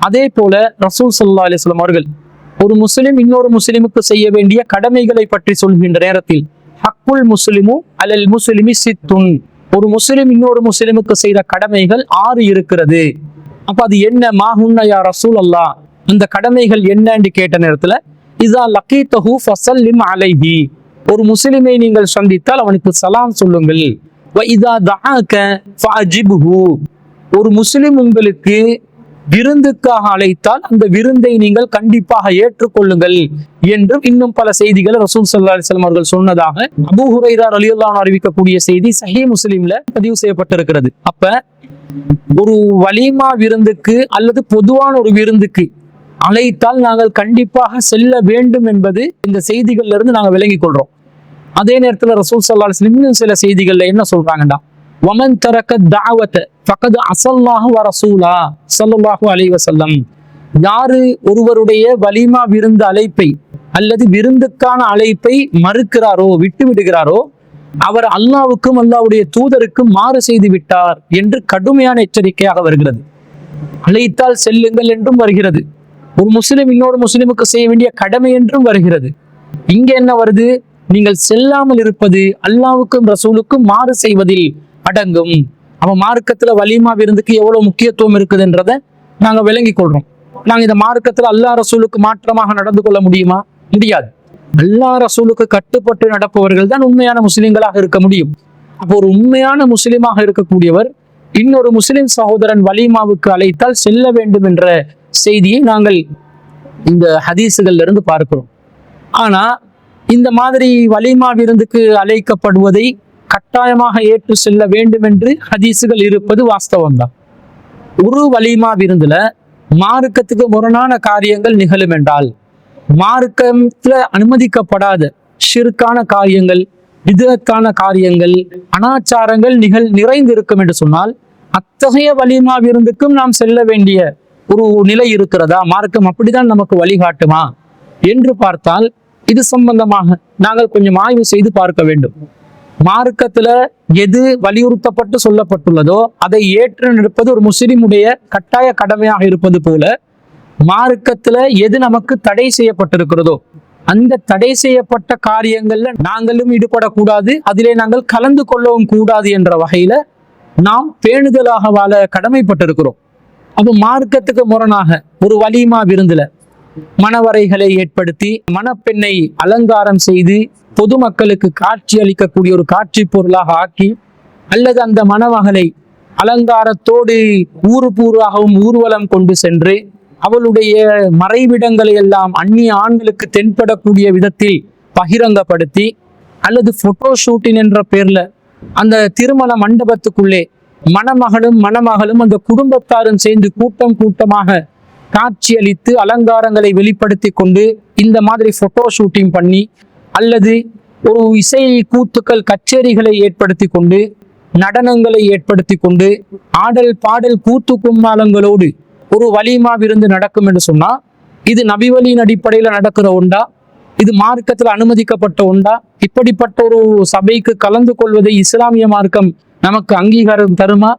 A: அதே போல ரசூல் ஸல்லல்லாஹு அலைஹி வஸல்லம் அவர்கள் ஒரு முஸ்லிம் இன்னொரு முஸ்லிமுக்கு செய்ய வேண்டிய கடமைகளை பற்றி சொல்கின்ற நேரத்தில், ஹக்குல் முஸ்லிமு அலல் முஸ்லிமி சித்துன், ஒரு முஸ்லிம் இன்னொரு முஸ்லிமுக்கு செய்த கடமைகள் 6 இருக்கிறது. அப்ப அது என்ன? மாஹுன்ன யா ரசூல் அல்லாஹ், அந்த கடமைகள் என்னன்னு கேட்ட நேரத்துல, இதா லகீதஹு ஃபஸல்லிம் அலைஹி, ஒரு முஸ்லிமை நீங்கள் சந்தித்தால் அவனுக்கு சலாம் சொல்லுங்கள். வ இதா தஆக ஃபஅஜிப்ஹு, ஒரு முஸ்லிம் உங்களுக்கு விருந்துக்காக அழைத்தால் அந்த விருந்தை நீங்கள் கண்டிப்பாக ஏற்றுக்கொள்ளுங்கள் என்றும் இன்னும் பல செய்திகளை ரசூல் ஸல்லல்லாஹு அலைஹி வஸல்லம் அவர்கள் சொன்னதாக அபூ ஹுரைரா ரலியல்லாஹு அன்ஹு அறிவிக்கக்கூடிய செய்தி சஹீஹ் முஸ்லிம்ல பதிவு செய்யப்பட்டிருக்கிறது. அப்ப ஒரு வலிமா விருந்துக்கு அல்லது பொதுவான ஒரு விருந்துக்கு அழைத்தால் நாங்கள் கண்டிப்பாக செல்ல வேண்டும் என்பது இந்த செய்திகள்ல இருந்து நாங்கள் விளங்கிக் கொள்றோம். அதே நேரத்துல ரசூல் ஸல்லல்லாஹு அலைஹி வஸல்லம் இன்னும் சில செய்திகள்ல என்ன சொல்றாங்கடா, வமன் தரக்க தஅவத ஃபகத் அஸல்லாஹு வ ரசூலா ஸல்லல்லாஹு அலைஹி வஸல்லம், யாரு ஒருவருடைய வலிமா விருந்து அழைப்பை அல்லது விருந்துக்கான அழைப்பை மறுக்கிறாரோ, விட்டு விடுகிறாரோ, அவர் அல்லாஹ்வுக்கும் அல்லாஹ்வுடைய தூதருக்கும் மாறு செய்து விட்டார் என்று கடுமையான எச்சரிக்கையாக வருகிறது. அழைத்தால் செல்லுங்கள் என்றும் வருகிறது, ஒரு முஸ்லிம் இன்னொரு முஸ்லிமுக்கு செய்ய வேண்டிய கடமை என்றும் வருகிறது. இங்க என்ன வருது? நீங்கள் செல்லாமல் இருப்பது அல்லாஹ்வுக்கும் ரசூலுக்கும் மாறு செய்வதில் அடங்கும். அவ மார்க்கத்துல வலிமா விருந்துக்கு எவ்வளவு முக்கியத்துவம் இருக்குதுன்றத நாங்க விளங்கிக் கொள்றோம். நாங்க இந்த மார்க்கத்துல அல்லாஹ் ரசூலுக்கு மாற்றமாக நடந்து கொள்ள முடியுமா? முடியாது. அல்லாஹ் ரசூலுக்கு கட்டுப்பட்டு நடப்பவர்கள் தான் உண்மையான முஸ்லிம்களாக இருக்க முடியும். அப்போ ஒரு உண்மையான முஸ்லிமாக இருக்கக்கூடியவர் இன்னொரு முஸ்லிம் சகோதரன் வலிமாவுக்கு அழைத்தால் செல்ல வேண்டும் என்ற செய்தியை நாங்கள் இந்த ஹதீஸுகள்ல இருந்து பார்க்கிறோம். ஆனா இந்த மாதிரி வலிமா விருந்துக்கு அழைக்கப்படுவதை கட்டாயமாக ஏற்று செல்ல வேண்டும் என்று ஹதீஸுகள் இருப்பது வாஸ்தவம் தான். ஒரு வலிமா விருந்துல மார்க்கத்துக்கு முரணான காரியங்கள் நிகழும் என்றால், மார்க்கத்துல அனுமதிக்கப்படாத ஷிர்கான காரியங்கள், விதத்தான காரியங்கள், அனாச்சாரங்கள் நிறைந்து இருக்கும் என்று சொன்னால் அத்தகைய வலிமா விருந்துக்கும் நாம் செல்ல வேண்டிய ஒரு நிலை இருக்கிறதா? மார்க்கம் அப்படிதான் நமக்கு வழிகாட்டுமா என்று பார்த்தால் இது சம்பந்தமாக நாங்கள் கொஞ்சம் ஆய்வு செய்து பார்க்க வேண்டும். மார்க்கத்துல எது வலியுறுத்தப்பட்டு சொல்லப்பட்டுள்ளதோ அதை ஏற்று நிற்பது ஒரு முஸ்லிமுடைய கட்டாய கடமையாக இருப்பது போல, மார்க்கத்துல எது நமக்கு தடை செய்யப்பட்டிருக்கிறதோ அந்த தடை செய்யப்பட்ட காரியங்கள்ல நாங்களும் ஈடுபடக்கூடாது, அதிலே நாங்கள் கலந்து கொள்ளவும் கூடாது என்ற வகையில நாம் பேணுதலாக வாழ கடமைப்பட்டிருக்கிறோம். அப்போ மார்க்கத்துக்கு முரணாக ஒரு வலிமா விருந்துல மணவரைகளை ஏற்படுத்தி மணப்பெண்ணை அலங்காரம் செய்து பொதுமக்களுக்கு காட்சி அளிக்கக்கூடிய ஒரு காட்சி பொருளாக ஆக்கி, அல்லது அந்த மணமகளை அலங்காரத்தோடு ஊராகவும் ஊர்வலம் கொண்டு சென்று அவளுடைய மறைவிடங்களை எல்லாம் அந்நிய ஆண்களுக்கு தென்படக்கூடிய விதத்தில் பகிரங்கப்படுத்தி, அல்லது போட்டோ ஷூட்டிங் என்ற பேர்ல அந்த திருமண மண்டபத்துக்குள்ளே மணமகளும் அந்த குடும்பத்தாரும் சேர்ந்து கூட்டமாக காட்சி அளித்து அலங்காரங்களை வெளிப்படுத்தி கொண்டு இந்த மாதிரி போட்டோ ஷூட்டிங் பண்ணி, அல்லது ஒரு இசை கூத்துக்கள் கச்சேரிகளை ஏற்படுத்தி கொண்டு, நடனங்களை ஏற்படுத்தி கொண்டு, ஆடல் பாடல் கூத்து கும்மாளங்களோடு ஒரு வலிமா விருந்து நடக்கும் என்று சொன்னா இது நபிவழியின் அடிப்படையில் நடக்கிற ஒன்றா? இது மார்க்கத்தில் அனுமதிக்கப்பட்ட ஒன்றா? இப்படிப்பட்ட ஒரு சபைக்கு கலந்து கொள்வதை இஸ்லாமிய மார்க்கம் நமக்கு அங்கீகாரம் தருமா?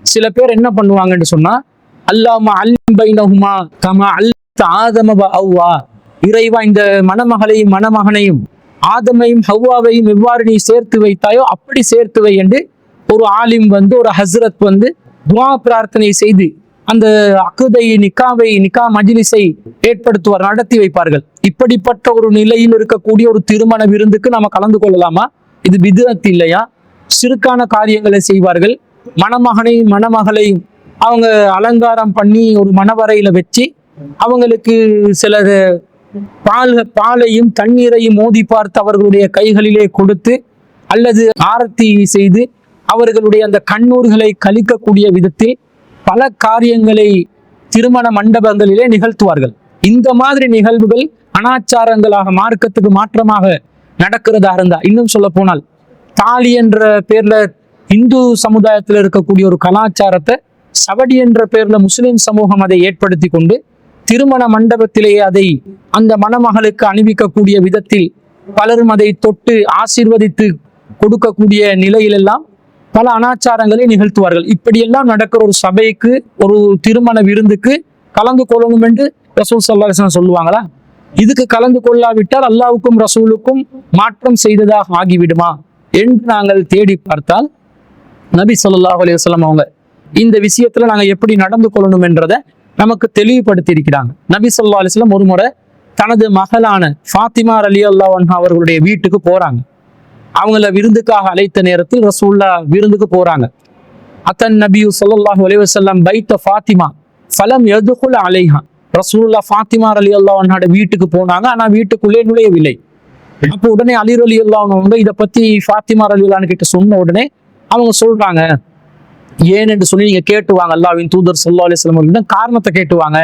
A: சில பேர் என்ன பண்ணுவாங்கன்னு சொன்னா, அல்லாஹ்ம அல்லிம் பைனஹுமா கமா அல்லத ஆதம வ ஹவ்வா, இறைவா இந்த மணமகளையும் மணமகனையும் ஆதமையும் ஹவ்வாவையும் எவ்வாறு நீ சேர்த்து வைத்தாயோ அப்படி சேர்த்து வை என்று ஒரு ஆலிம் ஒரு ஹஸ்ரத் துஆ பிரார்த்தனை செய்து அந்த அக்குதை நிக்கா மஜ்லிஸை ஏற்படுத்துவார், நடத்தி வைப்பார்கள். இப்படிப்பட்ட ஒரு நிலையில் இருக்கக்கூடிய ஒரு திருமண விருந்துக்கு நாம கலந்து கொள்ளலாமா? இது பித்அத் இல்லையா? சிறுக்கான காரியங்களை செய்வார்கள். மணமகனையும் மணமகளையும் அவங்க அலங்காரம் பண்ணி ஒரு மணவரையில வச்சு அவங்களுக்கு சில பாலையும் தண்ணீரையும் மோதி பார்த்து அவர்களுடைய கைகளிலே கொடுத்து, அல்லது ஆரத்தி செய்து அவர்களுடைய அந்த கண்ணூர்களை கழிக்கக்கூடிய விதத்தில் பல காரியங்களை திருமண மண்டபங்களிலே நிகழ்த்துவார்கள். இந்த மாதிரி நிகழ்வுகள் அனாச்சாரங்களாக மார்க்கத்துக்கு மாற்றமாக நடக்கிறதாக இருந்தா, இன்னும் சொல்ல போனால் தாலி என்ற பேர்ல இந்து சமுதாயத்தில் இருக்கக்கூடிய ஒரு கலாச்சாரத்தை சவடி என்ற பேர்ல முஸ்லிம் சமூகம் அதை ஏற்படுத்தி கொண்டு திருமண மண்டபத்திலேயே அதை அந்த மணமகளுக்கு அணிவிக்கக்கூடிய விதத்தில் பலரும் அதை தொட்டு ஆசீர்வதித்து கொடுக்கக்கூடிய நிலையிலெல்லாம் பல அனாச்சாரங்களை நிகழ்த்துவார்கள். இப்படியெல்லாம் நடக்கிற ஒரு சபைக்கு, ஒரு திருமண விருந்துக்கு கலந்து கொள்ளணும் என்று ரசூல் ஸல்லல்லாஹு அலைஹி வஸல்லம் சொல்லுவாங்களா? இதுக்கு கலந்து கொள்ளாவிட்டால் அல்லாஹ்வுக்கும் ரசூலுக்கும் மாற்றம் செய்ததாக ஆகிவிடுமா என்று நாங்கள் தேடி பார்த்தால், நபி ஸல்லல்லாஹு அலைஹி வஸல்லம் அவங்க இந்த விஷயத்துல நாங்க எப்படி நடந்து கொள்ளணும் என்றதை நமக்கு தெளிவுபடுத்தி இருக்கிறாங்க. நபி ஸல்லல்லாஹு அலைஹி வஸல்லம் ஒரு முறை தனது மகளான ஃபாத்திமா ரலியல்லாஹு அன்ஹா அவர்களுடைய வீட்டுக்கு போறாங்க. அவங்கள விருந்துக்காக அழைத்த நேரத்தில் ரசூலுல்லாஹ் விருந்துக்கு போறாங்க. அத்தன் நபி ஸல்லல்லாஹு அலைஹி வஸல்லம் பைத்த ஃபாத்திமா ஃபலம் யதுகுல் அலைஹா, ரசூலுல்லாஹ் ஃபாத்திமா ரலியல்லாஹு அன்ஹாட வீட்டுக்கு போனாங்க, ஆனா வீட்டுக்குள்ளே நுழையவில்லை. அப்போ உடனே அலி ரலியல்லாஹு அன்ஹு இதை பத்தி ஃபாத்திமா ரலியல்லாஹு அன்ஹா கிட்ட சொன்ன உடனே அவங்க சொல்றாங்க, ஏன் என்று சொல்லி நீங்க கேட்டுவாங்க, அல்லாஹ்வின் தூதர் ஸல்லல்லாஹு அலைஹி வஸல்லம் அவர்களிடம் காரணத்தை கேட்டுவாங்க,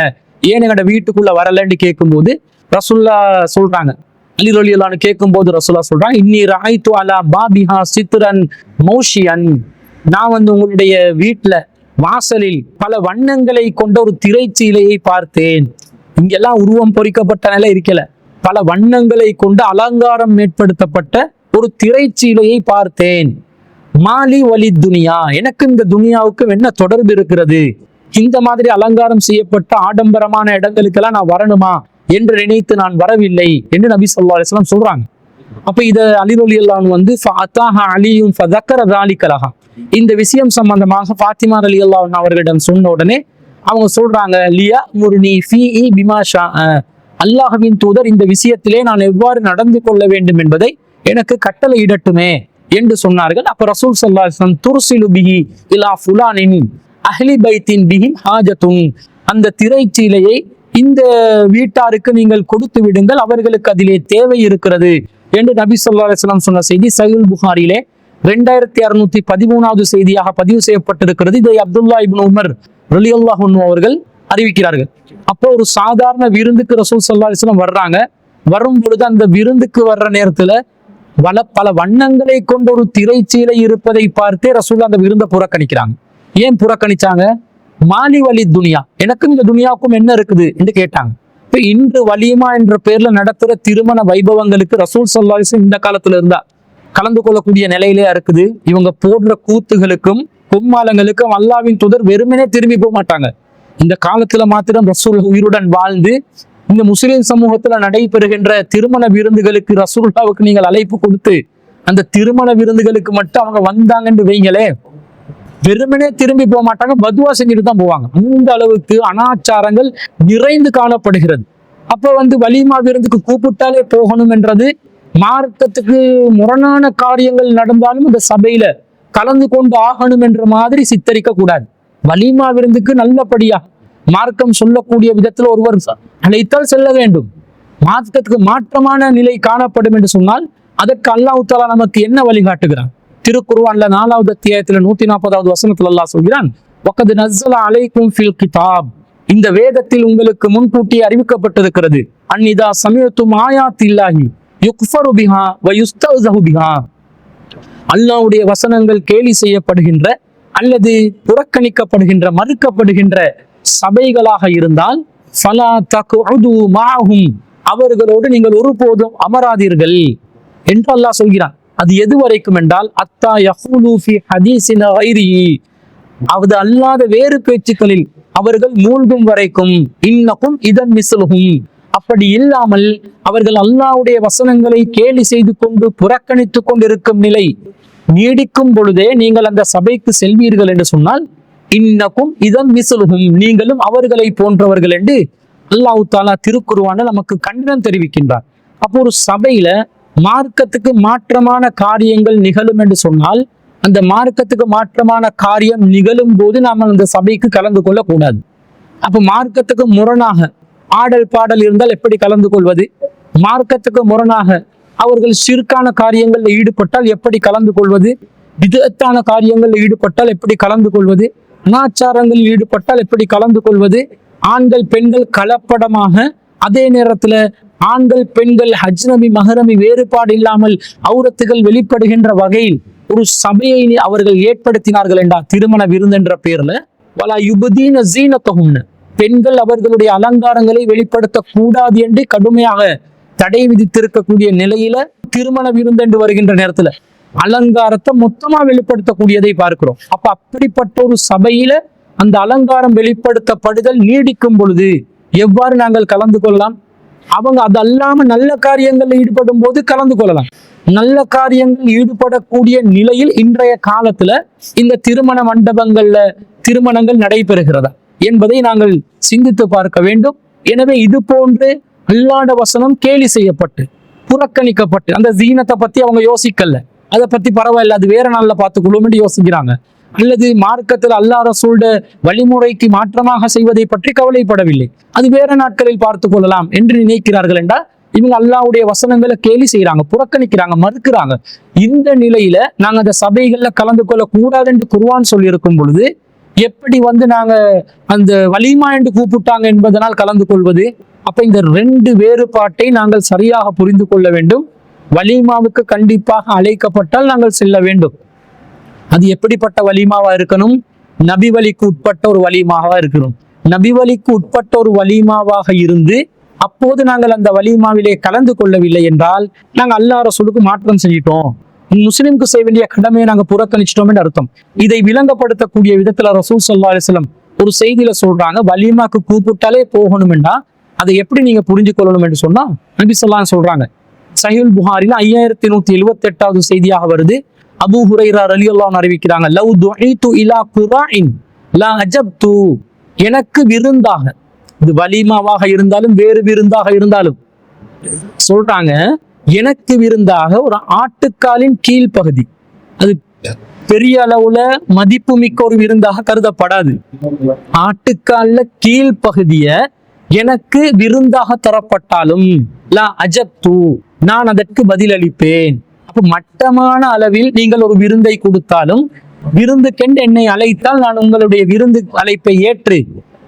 A: ஏன் எங்கட வீட்டுக்குள்ள வரலன்னு கேட்கும்போது ரசூலுல்லாஹ் சொல்றாங்க, அலி ரலியல்லாஹு அன்ஹு கேட்கும்போது ரசூலுல்லாஹ் சொல்றாங்க, இன்னி ரஅய்து அலா பாபிஹா சித்ரன் மௌஷியன், நான் உங்களுடைய வீட்டுல வாசலில் பல வண்ணங்களை கொண்ட ஒரு திரைச்சீலையை பார்த்தேன். இங்கெல்லாம் உருவம் பொறிக்கப்பட்ட நிலை இருக்கல, பல வண்ணங்களை கொண்டு அலங்காரம் ஏற்படுத்தப்பட்ட ஒரு திரைச்சீலையை பார்த்தேன். மாலி வலி துனியா, எனக்கு இந்த துனியாவுக்கும் என்ன தொடர்பு இருக்கிறது? இந்த மாதிரி அலங்காரம் செய்யப்பட்ட ஆடம்பரமான இடங்களுக்கெல்லாம் நான் வரணுமா என்று நினைத்து நான் வரவில்லை என்று நபி ஸல்லல்லாஹு அலைஹி வஸல்லம் சொல்றாங்க. அப்ப இத அலி ரலியல்லாஹு அன்ஹு ஃபஅதாஹா அலியும் ஃபதக்கர ذلك லஹா, இந்த விஷயம் சம்பந்தமாக ஃபாத்திமா ரலியல்லாஹு அன்ஹா அவர்களிடம் சொன்ன உடனே அவங்க சொல்றாங்க, லியா முர்னி ஃபீஇ பிமா ஷா, அல்லாஹ்வின் தூதர் இந்த விஷயத்திலே நான் எவ்வாறு நடந்து கொள்ள வேண்டும் என்பதை எனக்கு கட்டளை இடட்டுமே என்று சொன்னார்கள். அப்ப ரசூல் ஸல்லல்லாஹு அலைஹி வஸல்லம் துர்சிலு பிஹி இலா ஃபுலானின் அஹ்லி பைத்தின் பிஹிம் ஹாஜத்துன், அந்த திரைச்சீலையை இந்த வீட்டாருக்கு நீங்கள் கொடுத்து விடுங்கள், அவர்களுக்கு அதிலே தேவை இருக்கிறது என்று நபி ஸல்லல்லாஹு அலைஹி வஸல்லம் சொன்ன செய்தி சஹீஹ் புகாரிலே 2613வது செய்தியாக பதிவு செய்யப்பட்டிருக்கிறது. இதை அப்துல்லா இப்னு உமர் ரலியல்லாஹு அன்ஹு அவர்கள் அறிவிக்கிறார்கள். அப்போ ஒரு சாதாரண விருந்துக்கு ரசூல் ஸல்லல்லாஹு அலைஹி வஸல்லம் வர்றாங்க. வரும் பொழுது அந்த விருந்துக்கு வர்ற நேரத்துல பல வண்ணங்களை கொண்ட ஒரு திரைச்சீலை இருப்பதை பார்த்தே ரசூல் அந்த விருந்தை புறக்கணிக்கிறாங்க. ஏன் புறக்கணிச்சாங்க? மாலி வலி துனியா, எனக்கும் இந்த துனியாவுக்கும் என்ன இருக்குது என்று கேட்டாங்க. இப்ப இன்று வலிமா என்ற பேர்ல நடத்துற திருமண வைபவங்களுக்கு ரசூல் ஸல்லல்லாஹு அலைஹி வஸல்லம் இந்த காலத்துல இருந்தா கலந்து கொள்ளக்கூடிய நிலையிலே இருக்குது. இவங்க போடுற கூத்துகளுக்கும் கும்மாளங்களுக்கும் அல்லாஹ்வின் தூதர் வெறுமனே திரும்பி போக மாட்டாங்க. இந்த காலத்துல மாத்திரம் ரசூல் உயிருடன் வாழ்ந்து இந்த முஸ்லிம் சமூகத்துல நடைபெறுகின்ற திருமண விருந்துகளுக்கு ரசூலுல்லாஹ்வுக்கு நீங்கள் அழைப்பு கொடுத்து அந்த திருமண விருந்துகளுக்கு மட்டும் அவங்க வந்தாங்கன்னு வைங்களே, வெறுமனே திரும்பி போக மாட்டாங்க, பதுவா செஞ்சுட்டு தான் போவாங்க. அந்த அளவுக்கு அனாச்சாரங்கள் நிறைந்து காணப்படுகிறது. அப்ப வலிமா விருந்துக்கு கூப்பிட்டாலே போகணும் என்றது மார்க்கத்துக்கு முரணான காரியங்கள் நடந்தாலும் அந்த சபையில கலந்து கொண்டு ஆகணும் என்ற மாதிரி சித்தரிக்க கூடாது. வலிமா விருந்துக்கு நல்லபடியா மார்க்கம் சொல்லக்கூடிய விதத்துல ஒருவர் அழைத்தால் செல்ல வேண்டும். மார்க்கத்துக்கு மாற்றமான நிலை காணப்படும் என்று சொன்னால் அதற்கு அல்லாஹ் தஆலா நமக்கு என்ன வழிகாட்டுகிறான்? திருக்குர்ஆன்ல 4வது அத்தியாயத்துல 140வது வசனத்துல அல்லாஹ் சொல்கிறான், வகத் நஸ்ஸல அலைக்கும் ஃபில் கிதாப், இந்த வேதத்தில் உங்களுக்கு முன்கூட்டி அறிவிக்கப்பட்டிருக்கிறது, அன்னிதா சமிஅத்தும் ஆயாத்தில்லாஹி யுக்ஃபரு பிஹா வ யுஸ்தஹ்ஸஹு பிஹா, அல்லாஹ்வுடைய வசனங்கள் கேலி செய்யப்படுகின்ற அல்லது புறக்கணிக்கப்படுகின்ற மறுக்கப்படுகின்ற சபைகளாக இருந்தால் ஃபலா தக்உது மஅஹும், அவர்களோடு நீங்கள் ஒருபோதும் அமராதீர்கள் என்று அல்லாஹ் சொல்கிறான். அது எது வரைக்கும் என்றால் அத்தா யஹூலு ஃபி ஹதீஸின் கைரிஹி, அது அல்லாத வேறு பேச்சுக்களில் அவர்கள் மூழ்கும் வரைக்கும், இன்னக்கும் இதன் மிஸ்லுஹும், அப்படி இல்லாமல் அவர்கள் அல்லாஹ்வுடைய வசனங்களை கேலி செய்து கொண்டு புறக்கணித்துக் கொண்டிருக்கும் நிலை நீடிக்கும் பொழுதே நீங்கள் அந்த சபைக்கு செல்வீர்கள் என்று சொன்னால் இன்னக்கும் இதன் மிஸ்லுஹும், நீங்களும் அவர்களை போன்றவர்கள் என்று அல்லாஹ் தஆலா திருக்குர்ஆன்ல நமக்கு கண்டனம் தெரிவிக்கின்றார். அப்போ ஒரு சபையில மார்க்கத்துக்கு மாற்றமான காரியங்கள் நிகழும் என்று சொன்னால் அந்த மார்க்கத்துக்கு மாற்றமான காரியம் நிகழும் போது நாம் அந்த சபைக்கு கலந்து கொள்ள கூடாது. அப்ப மார்க்கத்துக்கு முரணாக ஆடல் பாடல் இருந்தால் எப்படி கலந்து கொள்வது? மார்க்கத்துக்கு முரணாக அவர்கள் ஷிர்கான காரியங்களில் ஈடுபட்டால் எப்படி கலந்து கொள்வது? பிதஅத்தான காரியங்களில் ஈடுபட்டால் எப்படி கலந்து கொள்வது? அனாச்சாரங்களில் ஈடுபட்டால் எப்படி கலந்து கொள்வது? ஆண்கள் பெண்கள் கலப்படமாக, அதே நேரத்துல ஆண்கள் பெண்கள் ஹஜ்னமி மஹரமி வேறுபாடு இல்லாமல் அவுரத்துகள் வெளிப்படுகின்ற வகையில் ஒரு சபையை அவர்கள் ஏற்படுத்தினார்கள் என்றால் திருமண விருந்து என்ற பேர்ல வலா யுபதீன ஸீனத்தஹும்ன, பெண்கள் அவர்களுடைய அலங்காரங்களை வெளிப்படுத்த கூடாது என்று கடுமையாக தடை விதித்திருக்கக்கூடிய நிலையில திருமண விருந்து என்று வருகின்ற நேரத்துல அலங்காரத்தை மொத்தமா வெளிப்படுத்தக்கூடியதை பார்க்கிறோம். அப்ப அப்படிப்பட்ட ஒரு சபையில அந்த அலங்காரம் வெளிப்படுத்தப்படுதல் நீடிக்கும் பொழுது எவ்வாறு நாங்கள் கலந்து கொள்ளலாம்? அவங்க அது அல்லாம நல்ல காரியங்கள்ல ஈடுபடும் போது கலந்து கொள்ளலாம். நல்ல காரியங்கள் ஈடுபடக்கூடிய நிலையில் இன்றைய காலத்துல இந்த திருமண மண்டபங்கள்ல திருமணங்கள் நடைபெறுகிறதா என்பதை நாங்கள் சிந்தித்து பார்க்க வேண்டும். எனவே இது போன்று அல்லாஹ்வுடைய வசனம் கேலி செய்யப்பட்டு புறக்கணிக்கப்பட்டு அந்த ஜீனத்தை பத்தி அவங்க யோசிக்கல, அதை பத்தி பரவாயில்ல அது வேற நாள்ல பார்த்துக்கொள்ளும் என்று யோசிக்கிறாங்க, அல்லது மார்க்கத்தில் அல்லாஹ் ரசூலுடைய வழிமுறைக்கு மாற்றமாக செய்வதை பற்றி கவலைப்படவில்லை, அது வேற நாட்களில் பார்த்து கொள்ளலாம் என்று நினைக்கிறார்கள் என்றால் இவங்க அல்லாஹ்வுடைய வசனங்களை கேலி செய்யறாங்க, புறக்கணிக்கிறாங்க, மறுக்கிறாங்க. இந்த நிலையில நாங்க அந்த சபைகள்ல கலந்து கொள்ள கூடாது என்று குர்ஆன் சொல்லி இருக்கும் பொழுது எப்படி நாங்க அந்த வலிமா என்று கூப்பிட்டாங்க என்பதனால் கலந்து கொள்வது? அப்ப இந்த ரெண்டு வேறுபாட்டை நாங்கள் சரியாக புரிந்து கொள்ள வேண்டும். வலிமாவுக்கு கண்டிப்பாக அழைக்கப்பட்டால் நாங்கள் செல்ல வேண்டும். அது எப்படிப்பட்ட வலிமாவா இருக்கணும்? நபி வழிக்கு உட்பட்ட ஒரு வலிமாவா இருக்கணும். நபி வழிக்கு உட்பட்ட ஒரு வலிமாவாக இருந்து அப்போது நாங்கள் அந்த வலிமாவிலே கலந்து கொள்ளவில்லை என்றால் நாங்கள் அல்லாஹ் ரசூலுக்கு மாற்றம் செஞ்சிட்டோம், முஸ்லிம்க்கு செய்ய வேண்டிய கடமையை நாங்க புறக்கணிச்சிட்டோம் என்று அர்த்தம். இதை விளங்கப்படுத்தக்கூடிய விதத்துல ரசூல் ஸல்லல்லாஹு அலைஹி வஸல்லம் ஒரு செய்தியில சொல்றாங்க, வலிமாக்கு கூப்பிட்டாலே போகணும் என்றா அதை எப்படி நீங்க புரிஞ்சு கொள்ளணும் என்று சொன்னா நபி ஸல்லல்லாஹு அலைஹி சொல்றாங்க. சஹீஹுல் புகாரில 5178வது செய்தியாக வருது. அபூ ஹுரைரா ரலியல்லாஹு அன்ஹு அறிவிக்கிறாங்க, லவ் துஈது இலா குராஇன் லா அஜப்து, எனக்கு விருந்தாக, இது வலிமாவாக இருந்தாலும் வேறு விருந்தாக இருந்தாலும் சொல்றாங்க, எனக்கு விருந்தாக ஒரு ஆட்டுக்காலின் கீழ்ப்பகுதி, அது பெரிய அளவுல மதிப்பு மிக்க ஒரு விருந்தாக கருதப்படாது, ஆட்டுக்கால்ல கீழ்ப்பகுதிய எனக்கு விருந்தாக தரப்பட்டாலும் லா அஜப்து, நான் அதற்கு பதில் அளிப்பேன். அப்ப மட்டமான அளவில் நீங்கள் ஒரு விருந்தை கொடுத்தாலும் விருந்துக்கென்று என்னை அழைத்தால் நான் உங்களுடைய விருந்து அழைப்பை ஏற்று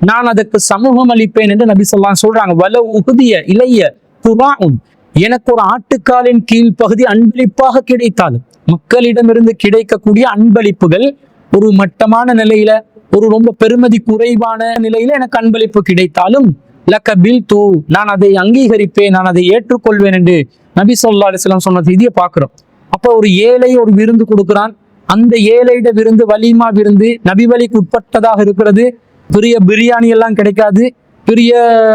A: நான் அதற்கு சமூகம் அளிப்பேன் என்று நபி ஸல்லல்லாஹு அலைஹி வஸல்லம் சொல்றாங்க. வல உஹ்திய இலைய குராஉன், எனக்கு ஒரு ஆட்டுக்காலின் கீழ் பகுதி அன்பளிப்பாக கிடைத்தாலும், மக்களிடமிருந்து கிடைக்கக்கூடிய அன்பளிப்புகள் ஒரு மட்டமான நிலையில, ஒரு ரொம்ப பெருமதி குறைவான நிலையில எனக்கு அன்பளிப்பு கிடைத்தாலும் லக்கபில் தூ, நான் அதை அங்கீகரிப்பேன், நான் அதை ஏற்றுக்கொள்வேன் என்று நபி ஸல்லல்லாஹு அலைஹி வஸல்லம் சொன்ன செய்தியை பார்க்கிறோம். அப்ப ஒரு ஏழை ஒரு விருந்து கொடுக்கிறான், அந்த ஏழையிட விருந்து வலிமா விருந்து நபி வழிக்கு உட்பட்டதாக இருக்கிறது. பெரிய பிரியாணி எல்லாம் கிடைக்காது, பெரிய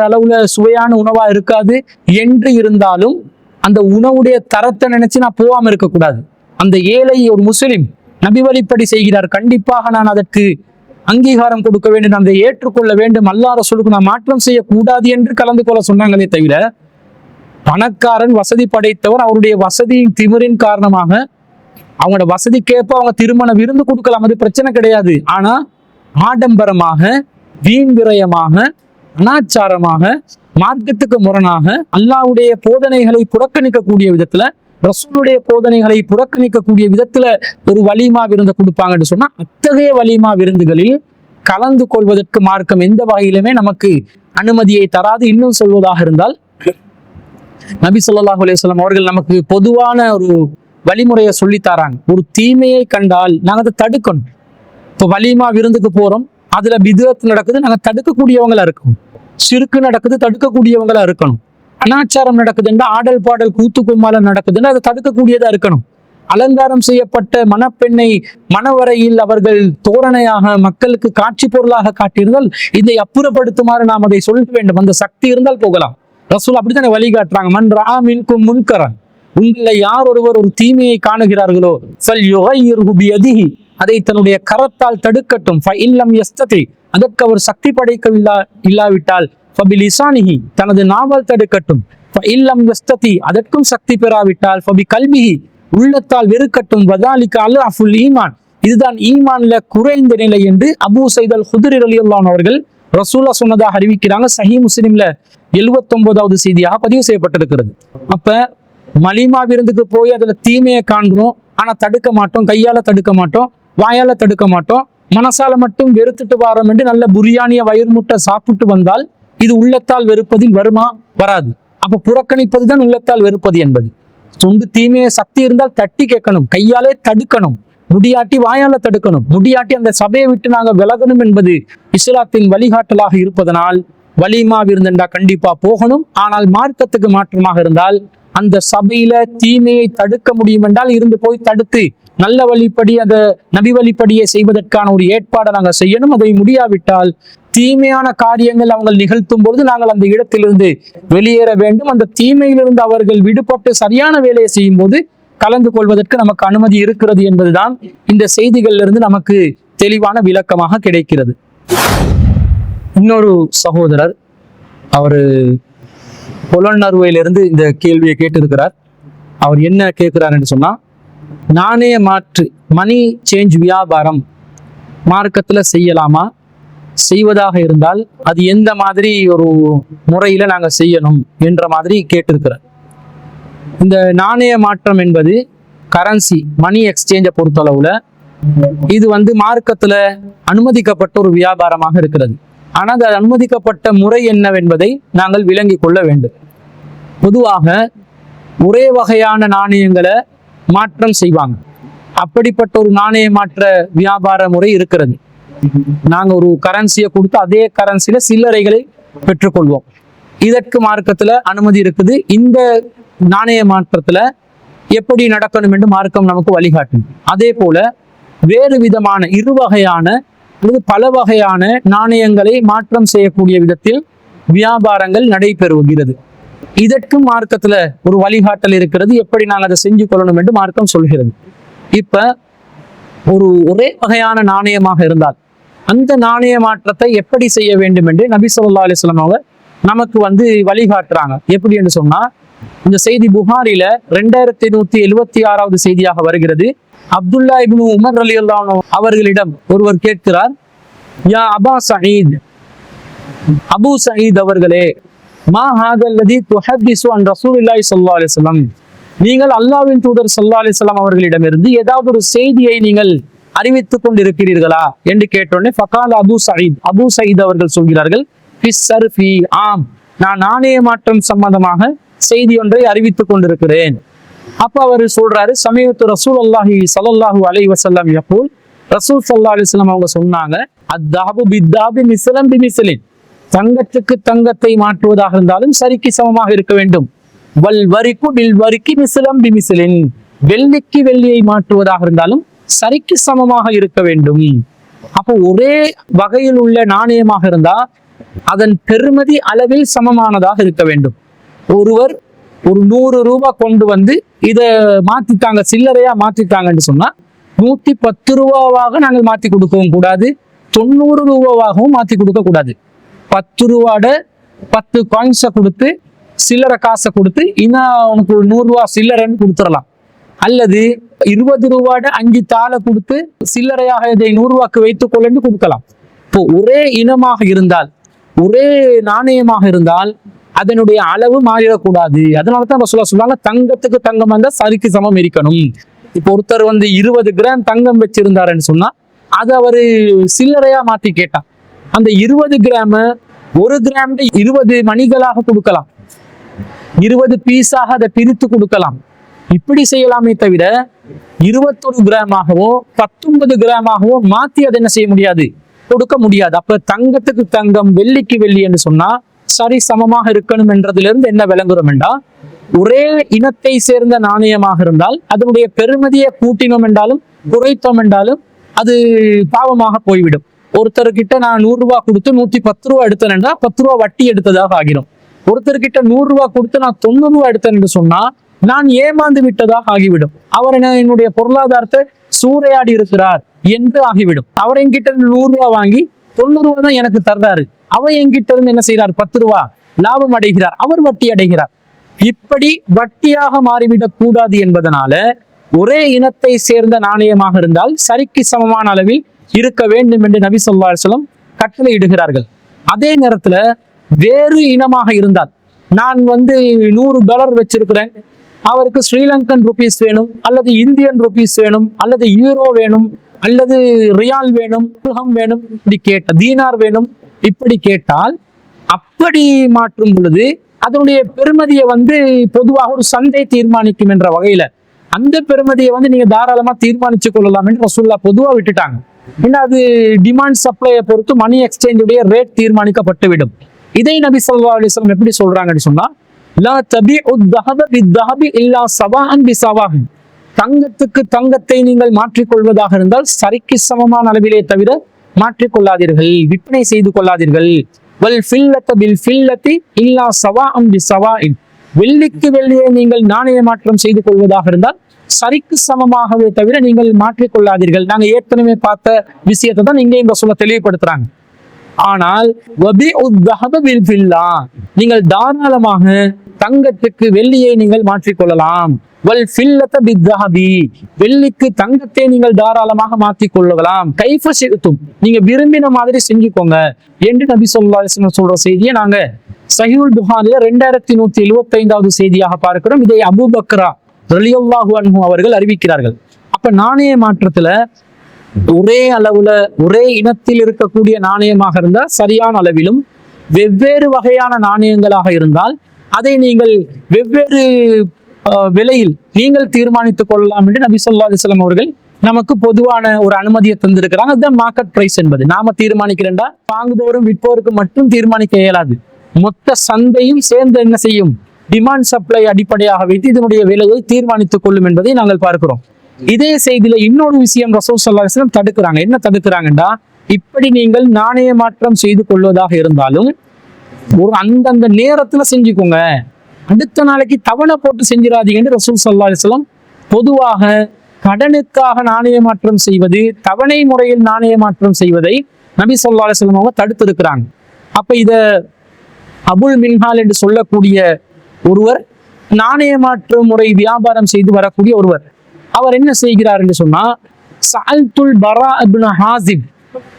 A: அளவுல சுவையான உணவா இருக்காது என்று இருந்தாலும் அந்த உணவுடைய தரத்தை நினைச்சு நான் போகாம இருக்கக்கூடாது. அந்த ஏழை ஒரு முஸ்லிம் நபி வழிப்படி செய்கிறார், கண்டிப்பாக நான் அதற்கு அங்கீகாரம் கொடுக்க வேண்டும், நான் அதை ஏற்றுக்கொள்ள வேண்டும், அல்லாஹ் ரசூலுக்கு நான் மாற்றம் செய்யக்கூடாது என்று கலந்து கொள்ள சொன்னாங்களே தவிர, பணக்காரன் வசதி படைத்தவர் அவருடைய வசதியின் திமிரின் காரணமாக அவங்களோட வசதிக்கேற்ப அவங்க திருமண விருந்து கொடுக்கலாம், அது பிரச்சனை கிடையாது. ஆனா ஆடம்பரமாக, வீண் விரயமாக, அனாச்சாரமாக, மார்க்கத்துக்கு முரணாக, அல்லாஹ்வுடைய போதனைகளை புறக்கணிக்கக்கூடிய விதத்துல, ரசூலுடைய போதனைகளை புறக்கணிக்கக்கூடிய விதத்துல ஒரு வலிமா விருந்து கொடுப்பாங்கன்னு சொன்னா, அத்தகைய வலிமா விருந்துகளில் கலந்து கொள்வதற்கு மார்க்கம் எந்த வகையிலுமே நமக்கு அனுமதியை தராது. இன்னும் சொல்வதாக இருந்தால், நபி ஸல்லல்லாஹு அலைஹி வஸல்லம் அவர்கள் நமக்கு பொதுவான ஒரு வழிமுறையை சொல்லி தராங்க. ஒரு தீமையை கண்டால் நாங்க அதை தடுக்கணும். இப்போ வலிமா விருந்துக்கு போறோம், அதுல பித்அத் நடக்குது, நாங்க தடுக்கக்கூடியவங்களா இருக்கணும். ஷிர்க் நடக்குது, தடுக்கக்கூடியவங்களா இருக்கணும். அனாச்சாரம் நடக்குதுன்னா, ஆடல் பாடல் கூத்து கும்மாலம் நடக்குதுன்னா அதை தடுக்கக்கூடியதா இருக்கணும். அலங்காரம் செய்யப்பட்ட மணப்பெண்ணை மணவரையில் அவர்கள் தோரணையாக மக்களுக்கு காட்சி பொருளாக காட்டியிருந்தால் இதை அப்புறப்படுத்துமாறு நாம் அதை சொல்ல வேண்டும். அந்த சக்தி இருந்தால் போகலாம். ரசூல் அப்படித்தானே வழிகாட்டுறாங்க. மன் ரஆ மின்கும் முன்கரன், உங்களை யார் ஒருவர் ஒரு தீமையை காணுகிறார்களோ ஃபல்யுகையிர்ஹு பியதிஹி, அதை தன்னுடைய கரத்தால் தடுக்கட்டும். ஃபஇல்லம் யஸ்ததி, அதற்கு அவர் சக்தி இல்லாவிட்டால் ஃபபிலிசானிஹி, தனது நாவால் தடுக்கட்டும். ஃபஇல்லம் யஸ்ததி, அதற்கும் சக்தி பெறாவிட்டால் ஃபபிகல்பிஹி, உள்ளத்தால் வெறுக்கட்டும். வதாலிக அல்அஃபுல் ஈமான், இதுதான் ஈமான்ல குறைந்த நிலை என்று அபூ சயீத் அல் குத்ரி ரலியல்லாஹு அன்ஹு அவர்கள் ரசூலுல்லாஹ் சொன்னதாக அறிவிக்கிறாங்க. சஹீஹ் முஸ்லிம்ல 79வது செய்தியாக பதிவு செய்யப்பட்டிருக்கிறது. அப்ப மலிமா விருந்துக்கு போய் அதுல தீமையை காண்கிறோம், ஆனா தடுக்க மாட்டோம், கையால தடுக்க மாட்டோம், வாயால தடுக்க மாட்டோம், மனசால மட்டும் வெறுத்துட்டு வாரோம் என்று நல்ல புரியாணிய வயிறு முட்டை சாப்பிட்டு வந்தால் இது உள்ளத்தால் வெறுப்பதில் வருமா? வராது. அப்ப புறக்கணிப்பதுதான் உள்ளத்தால் வெறுப்பது என்பது. சொந்த தீமையை சக்தி இருந்தால் தட்டி கேட்கணும், கையாலே தடுக்கணும், முடியாட்டி வாயால தடுக்கணும், முடியாட்டி அந்த சபையை விட்டு நாங்க விலகணும் என்பது இஸ்லாத்தின் வழிகாட்டலாக இருப்பதனால் வலிமா விருந்தண்டா கண்டிப்பா போகணும். ஆனால் மார்க்கத்துக்கு மாற்றமாக இருந்தால் அந்த சபையில தீமையை தடுக்க முடியும் என்றால் இருந்து போய் தடுத்து நல்ல வழிப்படி அந்த நபி வழிப்படியை செய்வதற்கான ஒரு ஏற்பாடை நாங்கள் செய்யணும். அதை முடியாவிட்டால் தீமையான காரியங்கள் அவங்க நிகழ்த்தும் பொழுது நாங்கள் அந்த இடத்திலிருந்து வெளியேற வேண்டும். அந்த தீமையிலிருந்து அவர்கள் விடுபட்டு சரியான வேலையை செய்யும் போது கலந்து கொள்வதற்கு நமக்கு அனுமதி இருக்கிறது என்பதுதான் இந்த செய்திகளிலிருந்து நமக்கு தெளிவான விளக்கமாக கிடைக்கிறது. இன்னொரு சகோதரர் அவரு பொலன்னறுவையிலிருந்து இந்த கேள்வியை கேட்டிருக்கிறார். அவர் என்ன கேட்கிறார் என்று சொன்னா, நாணய மாற்று மணி சேஞ்ச் வியாபாரம் மார்க்கத்துல செய்யலாமா? செய்வதாக இருந்தால் அது எந்த மாதிரி ஒரு முறையில நாங்க செய்யணும் என்ற மாதிரி கேட்டிருக்கிறார். இந்த நாணய மாற்றம் என்பது கரன்சி மணி எக்ஸ்சேஞ்சை பொறுத்தளவுல இது மார்க்கத்துல அனுமதிக்கப்பட்ட ஒரு வியாபாரமாக இருக்கிறது. ஆனால் அது அனுமதிக்கப்பட்ட முறை என்னவென்பதை நாங்கள் விளங்கி கொள்ள வேண்டும். பொதுவாக ஒரே வகையான நாணயங்களை மாற்றம் செய்வாங்க. அப்படிப்பட்ட ஒரு நாணய மாற்ற வியாபார முறை இருக்கிறது. நாங்க ஒரு கரன்சியை கொடுத்து அதே கரன்சியில சில்லறைகளை பெற்றுக்கொள்வோம். இதற்கு மார்க்கத்துல அனுமதி இருக்குது. இந்த நாணய மாற்றத்துல எப்படி நடக்கணும் என்று மார்க்கம் நமக்கு வழிகாட்டும். அதே போல வேறு விதமான இரு வகையான பல வகையான நாணயங்களை மாற்றம் செய்யக்கூடிய விதத்தில் வியாபாரங்கள் நடைபெறுகிறது. இதற்கும் மார்க்கத்துல ஒரு வழிகாட்டல் இருக்கிறது. எப்படி நாங்கள் அதை செஞ்சு கொள்ளணும் என்று மார்க்கம் சொல்கிறது. இப்ப ஒரே வகையான நாணயமாக இருந்தால் அந்த நாணய மாற்றத்தை எப்படி செய்ய வேண்டும் என்று நபி ஸல்லல்லாஹு அலைஹி வஸல்லம் அவங்க நமக்கு வழிகாட்டுறாங்க. எப்படி என்று சொன்னா, இந்த செய்தி புகாரில 2176வது செய்தியாக வருகிறது. அப்துல்லா இப்னு உமர் ரலியல்லாஹு அன்ஹு அவர்களிடம் ஒருவர் கேட்கிறார், யா அபா சயீத், அபு சயீத் அவர்களே, மா ஹாதல்லதி துஹத்திஸு அன் ரசூலில்லாஹி ஸல்லல்லாஹு அலைஹி வஸல்லம், நீங்கள் அல்லாஹ்வின் தூதர் ஸல்லல்லாஹு அலைஹி வஸல்லம் அவர்களிடமிருந்து ஏதாவது ஒரு செய்தியை நீங்கள் அறிவித்துக் கொண்டிருக்கிறீர்களா என்று கேட்டோடனே ஃபகால அபு சயீத் அவர்கள் சொல்கிறார்கள், ஆம், நான் நாணய மாற்றம் சம்பந்தமாக செய்தி ஒன்றை அறிவித்துக் கொண்டிருக்கிறேன். அப்ப அவர் சொல்றாரு, சமீபத்து ரசூலுல்லாஹி ஸல்லல்லாஹு அலைஹி வஸல்லம் யகூல், ரசூல் ஸல்லல்லாஹு அலைஹி வஸல்லம் அவங்க சொன்னாங்க, அத்தாபு பித்தாபி மிஸ்லம் பிமிஸ்லின், தங்கத்துக்கு தங்கத்தை மாற்றுவதாக இருந்தாலும் சரிக்கு சமமாக இருக்க வேண்டும். வல் வரிக்கு பில் வரிக்கு மிஸ்லம் பிமிஸ்லின், வெள்ளிக்கு வெள்ளியை மாற்றுவதாக இருந்தாலும் சரிக்கு சமமாக இருக்க வேண்டும். அப்போ ஒரே வகையில் உள்ள நாணயமாக இருந்தா அதன் பெறுமதி அளவில் சமமானதாக இருக்க வேண்டும். ஒருவர் ஒரு 100 ரூபாய் கொண்டு வந்து இத மாத்தித்தாங்க, சில்லறையா மாத்தித்தாங்கன்னு சொன்னா 110 ரூபாவாக நாங்கள் மாத்தி கொடுக்கவும் கூடாது, 90 ரூபாவாகவும் மாத்தி கொடுக்க கூடாது. 10 ரூபாட 10 காயின்ஸை கொடுத்து சில்லறை காசை கொடுத்து இன்னும் உனக்கு ஒரு 100 ரூபாய் சில்லறைன்னு கொடுத்துடலாம். அல்லது 20 ரூபாட 5 தாளை கொடுத்து சில்லறையாக இதை 100 ரூபாய்க்கு வைத்துக் கொள்ளு கொடுக்கலாம். இப்போ ஒரே இனமாக இருந்தால், ஒரே நாணயமாக இருந்தால் அதனுடைய அளவு மாறிடக்கூடாது. அதனாலதான் ரசூலுல்லாஹ் சொல்றாங்க, தங்கத்துக்கு தங்கம் வந்தா சரிக்கு சமம் இருக்கணும். இப்போ ஒருத்தர் வந்து 20 கிராம் தங்கம் வச்சிருந்தாருன்னு சொன்னா அதை அவரு சில்லறையா மாத்தி கேட்டான். அந்த 20 கிராம 1 கிராம் 20 மணிகளாக கொடுக்கலாம், 20 பீஸாக அதை பிரித்து கொடுக்கலாம். இப்படி செய்யலாமே தவிர 21 கிராமாகவோ 19 கிராமாகவோ மாத்தி அதை என்ன செய்ய முடியாது, கொடுக்க முடியாது. அப்ப தங்கத்துக்கு தங்கம் வெள்ளிக்கு வெள்ளி என்று சொன்னா சரி சமமாக இருக்கணும் என்றதுல இருந்து என்ன விளங்குறோம் என்றா, ஒரே இனத்தை சேர்ந்த நாணயமாக இருந்தால் அதனுடைய பெருமதியை கூட்டினோம் என்றாலும் குறைத்தோம் என்றாலும் அது பாவமாக போய்விடும். ஒருத்தர்கிட்ட நான் 100 ரூபாய் கொடுத்து 110 ரூபாய் எடுத்தேன்டா 10 ரூபாய் வட்டி எடுத்ததாக ஆகிடும். ஒருத்தர்கிட்ட 100 ரூபாய் கொடுத்து நான் 90 ரூபாய் எடுத்தேன் என்று சொன்னா நான் ஏமாந்து விட்டதாக ஆகிவிடும். அவர் என்னுடைய பொருளாதாரத்தை சூறையாடி இருக்கிறார் என்று ஆகிவிடும். அவர் என்கிட்ட 100 ரூபாய் வாங்கி 90 ரூபாய் தான் எனக்கு தர்றாரு, அவர் என்கிட்ட இருந்து என்ன செய்யறார், 10 ரூபாய் லாபம் அடைகிறார், அவர் வட்டி அடைகிறார். இப்படி வட்டியாக மாறிவிடக் கூடாது என்பதனால ஒரே இனத்தை சேர்ந்த நாணயமாக இருந்தால் சரிக்கு சமமான அளவில் இருக்க வேண்டும் என்று நபி ஸல்லல்லாஹு அலைஹி வஸல்லம் கட்டளை இடுகிறார்கள். அதே நேரத்துல வேறு இனமாக இருந்தால், நான் வந்து $100 வச்சிருக்கிறேன், அவருக்கு ஸ்ரீலங்கன் ருபீஸ் வேணும், அல்லது இந்தியன் ருபீஸ் வேணும், அல்லது யூரோ வேணும், அல்லது ரியால் வேணும், வேணும், இப்படி தீனார் வேணும், இப்படி கேட்டால் அப்படி மாற்றும் பொழுது அதனுடைய பெருமதியை வந்து பொதுவாக ஒரு சந்தை தீர்மானிக்கும் என்ற வகையில அந்த பெருமதியை வந்து நீங்க தாராளமா தீர்மானிச்சு கொள்ளலாம் என்று ரசூலுல்லாஹ் பொதுவா விட்டுட்டாங்க. ஏன்னா அது டிமாண்ட் சப்ளையை பொறுத்து மணி எக்ஸ்சேஞ்சுடைய ரேட் தீர்மானிக்கப்பட்டு விடும். இதை நபி ஸல்லல்லாஹு அலைஹி வஸல்லம் எப்படி சொல்றாங்கன்னு சொன்னா, லா தபிஉ ذهب بالذهب الا سواء بسواء, தங்கத்துக்கு தங்கத்தை நீங்கள் மாற்றிக்கொள்வதாக இருந்தால் சரிக்கு சமமான அளவிலே தவிர மாற்றிக்கொள்ளாதீர்கள், விற்பனை செய்து கொள்ளாதீர்கள். வல் ஃபில்லத பில் ஃபில்லதி இல்லா சவாஅன் பிஸவாஇன், வெள்ளிக்கு வெள்ளியை நீங்கள் நாணய மாற்றம் செய்து கொள்வதாக இருந்தால் சரிக்கு சமமாகவே தவிர நீங்கள் மாற்றிக்கொள்ளாதீர்கள். நாங்க ஏற்கனவே பார்த்த விஷயத்தை தான் இங்கே இந்த சொல்ல தெளிவுபடுத்துறாங்க. ஆனால் நீங்கள் தாராளமாக தங்கத்துக்கு வெள்ளியை நீங்கள் மாற்றிக்கொள்ளலாம். வல் ஃபில்லத பிஸ்ஸஹபி, வெள்ளிக்கு தங்கத்தை நீங்கள் தாராளமாக மாற்றிக் கொள்ளலாம். கைஃப ஷி'தும், நீங்க விரும்பின மாதிரி செஞ்சுக்கோங்க என்று நபி ஸல்லல்லாஹு அலைஹி வஸல்லம் சொல்ற செய்தியை நாங்க சஹீஹுல் புகாரில 2175வது செய்தியாக பார்க்கிறோம். இதை அபூபக்ரா ரலியல்லாஹு அன்ஹு அவர்கள் அறிவிக்கிறார்கள். அப்ப நாணய மாற்றத்துல ஒரே அளவுல ஒரே இனத்தில் இருக்கக்கூடிய நாணயமாக இருந்தால் சரியான அளவிலும், வெவ்வேறு வகையான நாணயங்களாக இருந்தால் அதை நீங்கள் வெவ்வேறு விலையில் நீங்கள் தீர்மானித்துக் கொள்ளலாம் என்று நபி ஸல்லல்லாஹு அலைஹி வஸல்லம் அவர்கள் நமக்கு பொதுவான ஒரு அனுமதியை தந்திருக்கிறாங்க. அதுதான் மார்க்கெட் பிரைஸ் என்பது. நாம தீர்மானிக்கிறேன்டா வாங்குபவரும் விற்போருக்கு மட்டும் தீர்மானிக்க இயலாது. மொத்த சந்தையும் சேர்ந்து என்ன செய்யும், டிமாண்ட் சப்ளை அடிப்படையாக வைத்து இதனுடைய விலையை தீர்மானித்துக் கொள்ளும் என்பதை நாங்கள் பார்க்கிறோம். இதே செய்தியில இன்னொரு விஷயம் ரசூல் ஸல்லல்லாஹு அலைஹி வஸல்லம் தடுக்கிறாங்க. என்ன தடுக்கிறாங்கடா, இப்படி நீங்கள் நாணய மாற்றம் செய்து கொள்வதாக இருந்தாலும் ஒரு அந்தந்த நேரத்துல செஞ்சுக்கோங்க, அடுத்த நாளைக்கு தவணை போட்டு செஞ்சிடாதீங்கன்னு ரசூல் ஸல்லல்லாஹு அலைஹி வஸல்லம் பொதுவாக கடனுக்காக நாணய மாற்றம் செய்வது, தவணை முறையில் நாணய மாற்றம் செய்வதை நபி ஸல்லல்லாஹு அலைஹி வஸல்லம் அவங்க தடுத்திருக்கிறாங்க. அப்ப இத அபுல் மின்ஹால் என்று சொல்லக்கூடிய ஒருவர், நாணய மாற்று முறை வியாபாரம் செய்து வரக்கூடிய ஒருவர், அவர் என்ன செய்கிறார் என்று சொன்னா, சஅல்துல் பரா இப்னு ஹாசிப்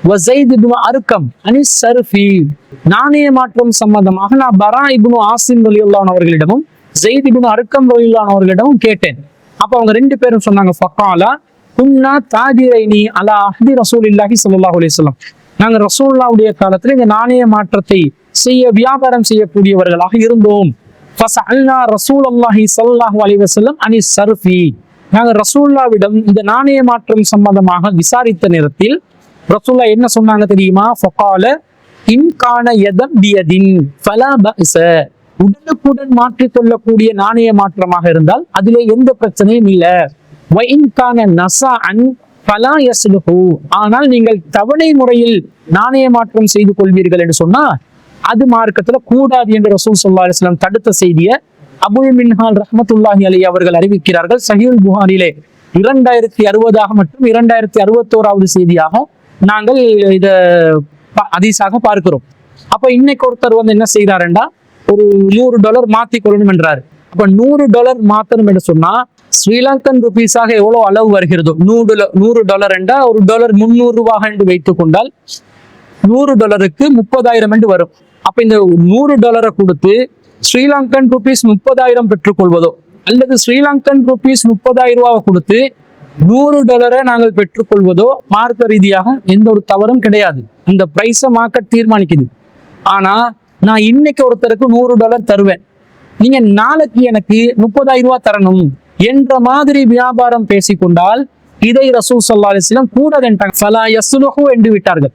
A: வ ஸைத் இப்னு அர்கம் அனி ஸர்ஃபி, நாணய மாற்றம் சம்பந்தமாக நான் பரா இப்னு ஆசிம் ரலியல்லாஹு அன்ஹு அவர்களிடமும் ஸைத் இப்னு அர்கம் ரலியல்லாஹு அன்ஹு அவர்களிடமும் கேட்டேன். அப்ப அவங்க ரெண்டு பேரும் சொன்னாங்க, ஃபகாலா குன்னா தாஜிரைனி அலா அஹ்தி ரசூலில்லாஹி ஸல்லல்லாஹு அலைஹி வஸல்லம், நாங்க ரசூலுல்லாஹ்வுடைய காலத்துல இந்த நாணய மாற்றத்தை செய்ய வியாபாரம் செய்யக்கூடியவர்களாக இருந்தோம். ஃபஸஅல்னா ரசூலுல்லாஹி ஸல்லல்லாஹு அலைஹி வஸல்லம் அனி ஸர்ஃபி. நாங்கள் ரசூலுல்லாஹ்விடம் இந்த நாணய மாற்றம் சம்பந்தமாக விசாரித்த நேரத்தில் ரசூலுல்லாஹ் என்ன சொன்னாங்க தெரியுமா? ஃபகால இன் கான யதம் பியதின் ஃபலா பஅஸ. உடனுக்குடன் மாற்றிக்கொள்ளக்கூடிய நாணய மாற்றமாக இருந்தால் அதிலே எந்த பிரச்சனையும் இல்லை. வ இன் கான நஸஅன் ஃபலா யஸ்லுஹு. ஆனால் நீங்கள் தவணை முறையில் நாணய மாற்றம் செய்து கொள்வீர்கள் என்று சொன்னா அது மார்க்கத்துல கூடாது என்று ரசூல் ஸல்லல்லாஹு அலைஹி வஸல்லம் தடுத்த செய்தியை அபுல் மின்ஹால் ரஹ்மத்துல்லாஹி அலைஹி அவர்கள் அறிவிக்கிறார்கள். சஹீஹுல் புகாரிலே 2060 மற்றும் 2061 செய்தியாக நாங்கள் இத ஹதீஸாக பார்க்கிறோம். அப்ப இன்னைக்கு ஒருத்தர் வந்து என்ன செய்யறாருண்டா, ஒரு $100 மாத்தி கொள்ளணும் என்றாரு. அப்ப $100 மாத்தணும் என்று சொன்னா ஸ்ரீலங்கன் ருபீஸாக எவ்வளவு அளவு வருகிறதோ, $100 என்றா ஒரு டாலர் 300 ரூபாய் என்று வைத்துக் கொண்டால் $100க்கு 30,000 என்று வரும். அப்ப இந்த $100 கொடுத்து ஸ்ரீலங்கன் ருபீஸ் 30,000 பெற்றுக்கொள்வதோ அல்லது ஸ்ரீலங்கன் ருபீஸ் 30,000 ரூபாய் கொடுத்து $100 நாங்கள் பெற்றுக்கொள்வதோ மார்க்க ரீதியாக எந்த ஒரு தவறும் கிடையாது. இந்த பிரைஸை மார்க்கெட் தீர்மானிக்குது. ஆனா நான் இன்னைக்கு ஒருத்தருக்கு $100 தருவேன், நீங்க நாளைக்கு எனக்கு 30,000 ரூபாய் தரணும் என்ற மாதிரி வியாபாரம் பேசிக்கொண்டால் இதை ரசூல் ஸல்லல்லாஹு அலைஹி வஸல்லம் கூடாதுன்றாங்க. ஃபலா யஸ்லுஹு என்று விட்டார்கள்.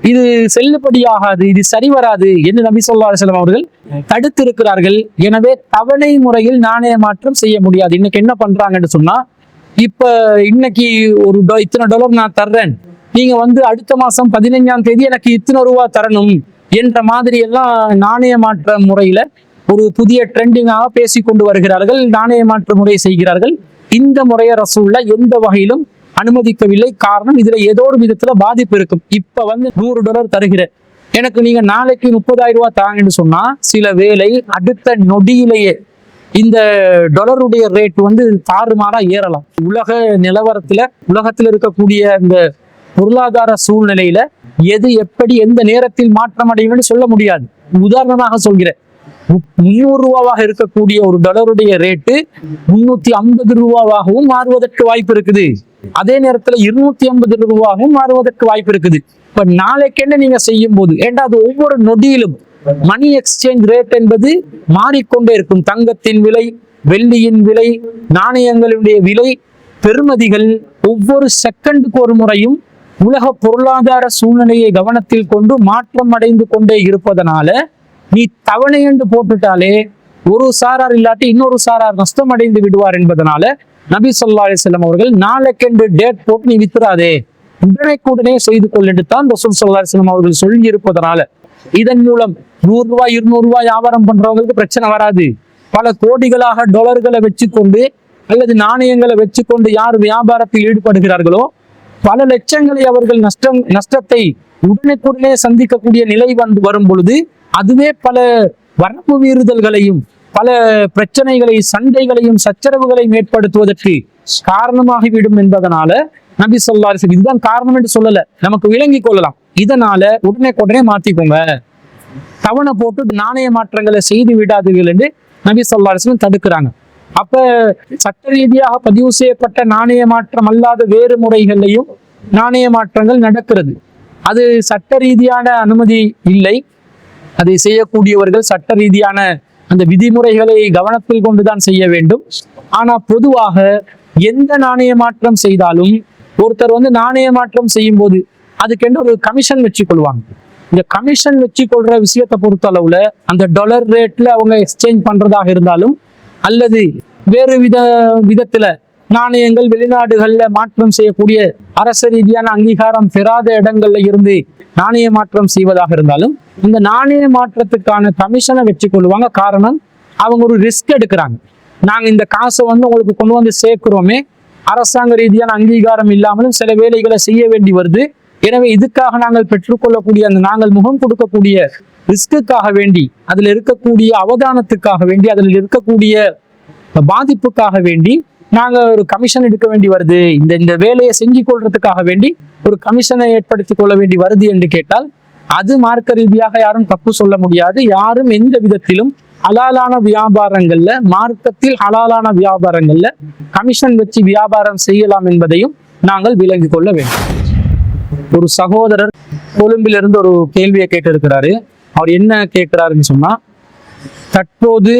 A: இது செல்லுபடியாகாது, இது சரி வராது என்று நபி ஸல்லல்லாஹு அலைஹி வஸல்லம் அவர்கள் தடுத்திருக்கிறார்கள். எனவே தவணை முறையில் நாணய மாற்றம் செய்ய முடியாது. இன்னைக்கு என்ன பண்றாங்கன்னு சொன்னா, இப்ப இன்னைக்கு ஒரு இத்தனை டாலர் நான் தர்றேன், நீங்க வந்து அடுத்த மாசம் 15ஆம் தேதி எனக்கு இத்தனை ரூபாய் தரணும் என்ற மாதிரி எல்லாம் நாணய மாற்ற முறையில ஒரு புதிய ட்ரெண்டிங்காக பேசி கொண்டு வருகிறார்கள், நாணய மாற்ற முறை செய்கிறார்கள். இந்த முறையை ரசூலுல்லாஹ் எந்த வகையிலும் அனுமதிக்கவில்லை. காரணம், இதுல ஏதோ ஒரு விதத்துல பாதிப்பு இருக்கும். இப்ப வந்து $100 தருகிறேன், எனக்கு நீங்க நாளைக்கு 30,000 ரூபாய் தாங்கன்னு சொன்னா சில வேளை அடுத்த நொடியிலேயே இந்த டாலருடைய ரேட் வந்து தாறுமாறா ஏறலாம். உலக நிலவரத்துல, உலகத்தில் இருக்கக்கூடிய இந்த பொருளாதார சூழ்நிலையில எது எப்படி எந்த நேரத்தில் மாற்றம் அடையும்னு சொல்ல முடியாது. உதாரணமாக சொல்கிறேன், 300 ரூபாவாக இருக்கக்கூடிய ஒரு டாலருடைய ரேட்டு 350 ரூபாவாகவும் மாறுவதற்கு வாய்ப்பு இருக்குது. அதே நேரத்துல 250 ரூபாவும் மாறுவதற்கு வாய்ப்பு இருக்குது. இப்ப நாளைக்கு என்ன நீங்க செய்யும் போது, ஏண்டா அது ஒவ்வொரு நொடியிலும் மணி எக்ஸ்சேஞ்ச் ரேட் என்பது மாறிக்கொண்டே இருக்கும். தங்கத்தின் விலை, வெள்ளியின் விலை, நாணயங்களுடைய விலை, பெறுமதிகள் ஒவ்வொரு செகண்டுக்கு ஒரு முறையும் உலக பொருளாதார சூழ்நிலையை கவனத்தில் கொண்டு மாற்றம் அடைந்து கொண்டே இருப்பதனால நீ தவணை என்று போட்டுட்டாலே ஒரு சாரார் இல்லாட்டி இன்னொரு சாரார் நஷ்டம் அடைந்து விடுவார் என்பதனால நபி ஸல்லல்லாஹு அலைஹி வஸல்லம் அவர்கள் நாளைக்கென்று டேட் போட்டு நீ வித்துறாதே, உடனே செய்து கொள்ளென்று தான் ரசூல் ஸல்லல்லாஹு அலைஹி வஸல்லம் அவர்கள் சொல்லி இருப்பதனால இதன் மூலம் 100 ரூபாய் 200 ரூபாய் வியாபாரம் பண்றவங்களுக்கு பிரச்சனை வராது. பல கோடிகளாக டாலர்களை வச்சுக்கொண்டு அல்லது நாணயங்களை வச்சுக்கொண்டு யார் வியாபாரத்தில் ஈடுபடுகிறார்களோ பல லட்சங்களை அவர்கள் நஷ்டத்தை உடனே சந்திக்கக்கூடிய நிலை வரும் பொழுது அதுவே பல வரம்பு மீறுதல்களையும் பல பிரச்சனைகளை, சண்டைகளையும் சச்சரவுகளையும் ஏற்படுத்துவதற்கு காரணமாகிவிடும் என்பதனால நபி ஸல்லல்லாஹு அலைஹி வஸல்லம் இதுதான் காரணம் என்று சொல்லல, நமக்கு விளங்கி கொள்ளலாம். இதனால உடனே மாத்திக்கோங்க, தவணை போட்டு நாணய மாற்றங்களை செய்து விடாதீர்கள் என்று நபி ஸல்லல்லாஹு அலைஹி வஸல்லம் தடுக்கிறாங்க. அப்ப சட்ட ரீதியாக பதிவு செய்யப்பட்ட நாணய மாற்றம் அல்லாத வேறு முறைகளையும் நாணய மாற்றங்கள் நடக்கிறது. அது சட்ட ரீதியான அனுமதி இல்லை. அதை செய்யக்கூடியவர்கள் சட்ட ரீதியான அந்த விதிமுறைகளை கவனத்தில் கொண்டுதான் செய்ய வேண்டும். ஆனா பொதுவாக எந்த நாணய மாற்றம் செய்தாலும் ஒருத்தர் வந்து நாணய மாற்றம் செய்யும் போது அதுக்கென்று ஒரு கமிஷன் வச்சு கொள்வாங்க. இந்த கமிஷன் வச்சு கொள்ற விஷயத்தை பொறுத்த அளவுல அந்த டாலர் ரேட்ல அவங்க எக்ஸ்சேஞ்ச் பண்றதாக இருந்தாலும் அல்லது வேறு விதத்துல நாணயங்கள் வெளிநாடுகள்ல மாற்றம் செய்யக்கூடிய அரசு ரீதியான அங்கீகாரம் பெறாத இடங்கள்ல இருந்து நாணய மாற்றம் செய்வதாக இருந்தாலும் இந்த நாணய மாற்றத்துக்கான கமிஷனை வச்சு கொள்வாங்க. காரணம், அவங்க ஒரு ரிஸ்க் எடுக்கிறாங்க. நாங்க இந்த காசை வந்து உங்களுக்கு கொண்டு வந்து சேர்க்கிறோமே, அரசாங்க ரீதியான அங்கீகாரம் இல்லாமலும் சில வேலைகளை செய்ய வேண்டி வருது. எனவே இதுக்காக நாங்கள் பெற்றுக்கொள்ளக்கூடிய அந்த நாங்கள் முகம் கொடுக்கக்கூடிய ரிஸ்க்குக்காக வேண்டி, அதுல இருக்கக்கூடிய அவதானத்துக்காக வேண்டி, அதில் இருக்கக்கூடிய பாதிப்புக்காக வேண்டி நாங்க ஒரு கமிஷன் எடுக்க வேண்டி வருது, இந்த வேலையை செஞ்சு கொள்றதுக்காக வேண்டி ஒரு கமிஷனை ஏற்படுத்தி கொள்ள வேண்டி வருது என்று கேட்டால் அது மார்க்க ரீதியாக யாரும் தப்பு சொல்ல முடியாது. யாரும் எந்த விதத்திலும் ஹலாலான வியாபாரங்கள்ல, மார்க்கத்தில் ஹலாலான வியாபாரங்கள்ல கமிஷன் வச்சு வியாபாரம் செய்யலாம் என்பதையும் நாங்கள் விளங்கி கொள்ள வேண்டும். ஒரு சகோதரர் கொழும்பிலிருந்து ஒரு கேள்வியை கேட்டிருக்கிறாரு. அவர் என்ன கேட்கிறாருன்னு சொன்னா, தற்போது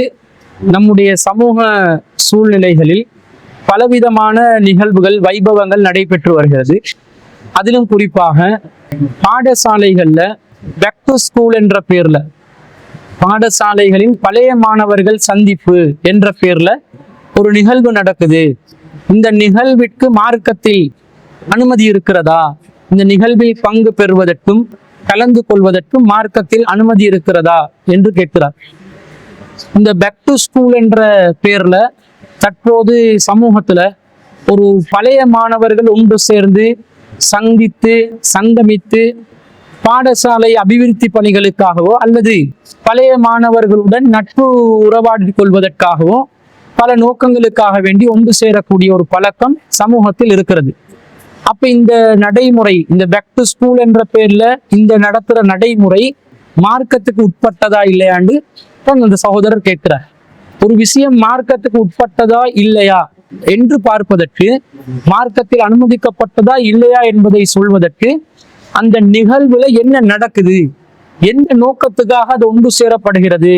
A: நம்முடைய சமூக சூழ்நிலைகளில் பலவிதமான நிகழ்வுகள் வைபவங்கள் நடைபெற்று வருகிறது. அதிலும் குறிப்பாக பாடசாலைகள்ல பேக் டு ஸ்கூல் என்ற பேர்ல, பாடசாலைகளின் பழைய மாணவர்கள் சந்திப்பு என்ற பேர்ல ஒரு நிகழ்வு நடக்குது. இந்த நிகழ்விற்கு மார்க்கத்தில் அனுமதி இருக்கிறதா? இந்த நிகழ்வில் பங்கு பெறுவதற்கும் கலந்து கொள்வதற்கும் மார்க்கத்தில் அனுமதி இருக்கிறதா என்று கேட்கிறார். இந்த பேக் டு ஸ்கூல் என்ற பேர்ல தற்போது சமூகத்துல ஒரு பழைய மாணவர்கள் ஒன்று சேர்ந்து சந்தித்து சங்கமித்து பாடசாலை அபிவிருத்தி பணிகளுக்காகவோ அல்லது பழைய மாணவர்களுடன் நட்பு உறவாடி கொள்வதற்காகவோ பல நோக்கங்களுக்காக வேண்டி ஒன்று சேரக்கூடிய ஒரு பழக்கம் சமூகத்தில் இருக்கிறது. அப்ப இந்த நடைமுறை, இந்த பேக் டு ஸ்கூல் என்ற பேர்ல இந்த நடத்துற நடைமுறை மார்க்கத்துக்கு உட்பட்டதா இல்லையாண்டு அந்த சகோதரர் கேட்கிறார். ஒரு விஷயம் மார்க்கத்துக்கு உட்பட்டதா இல்லையா என்று பார்ப்பதற்கு, மார்க்கத்தில் அனுமதிக்கப்பட்டதா இல்லையா என்பதை சொல்வதற்கு, அந்த நிகழ்வுல என்ன நடக்குது, எந்த நோக்கத்துக்காக அது ஒன்று சேரப்படுகிறது,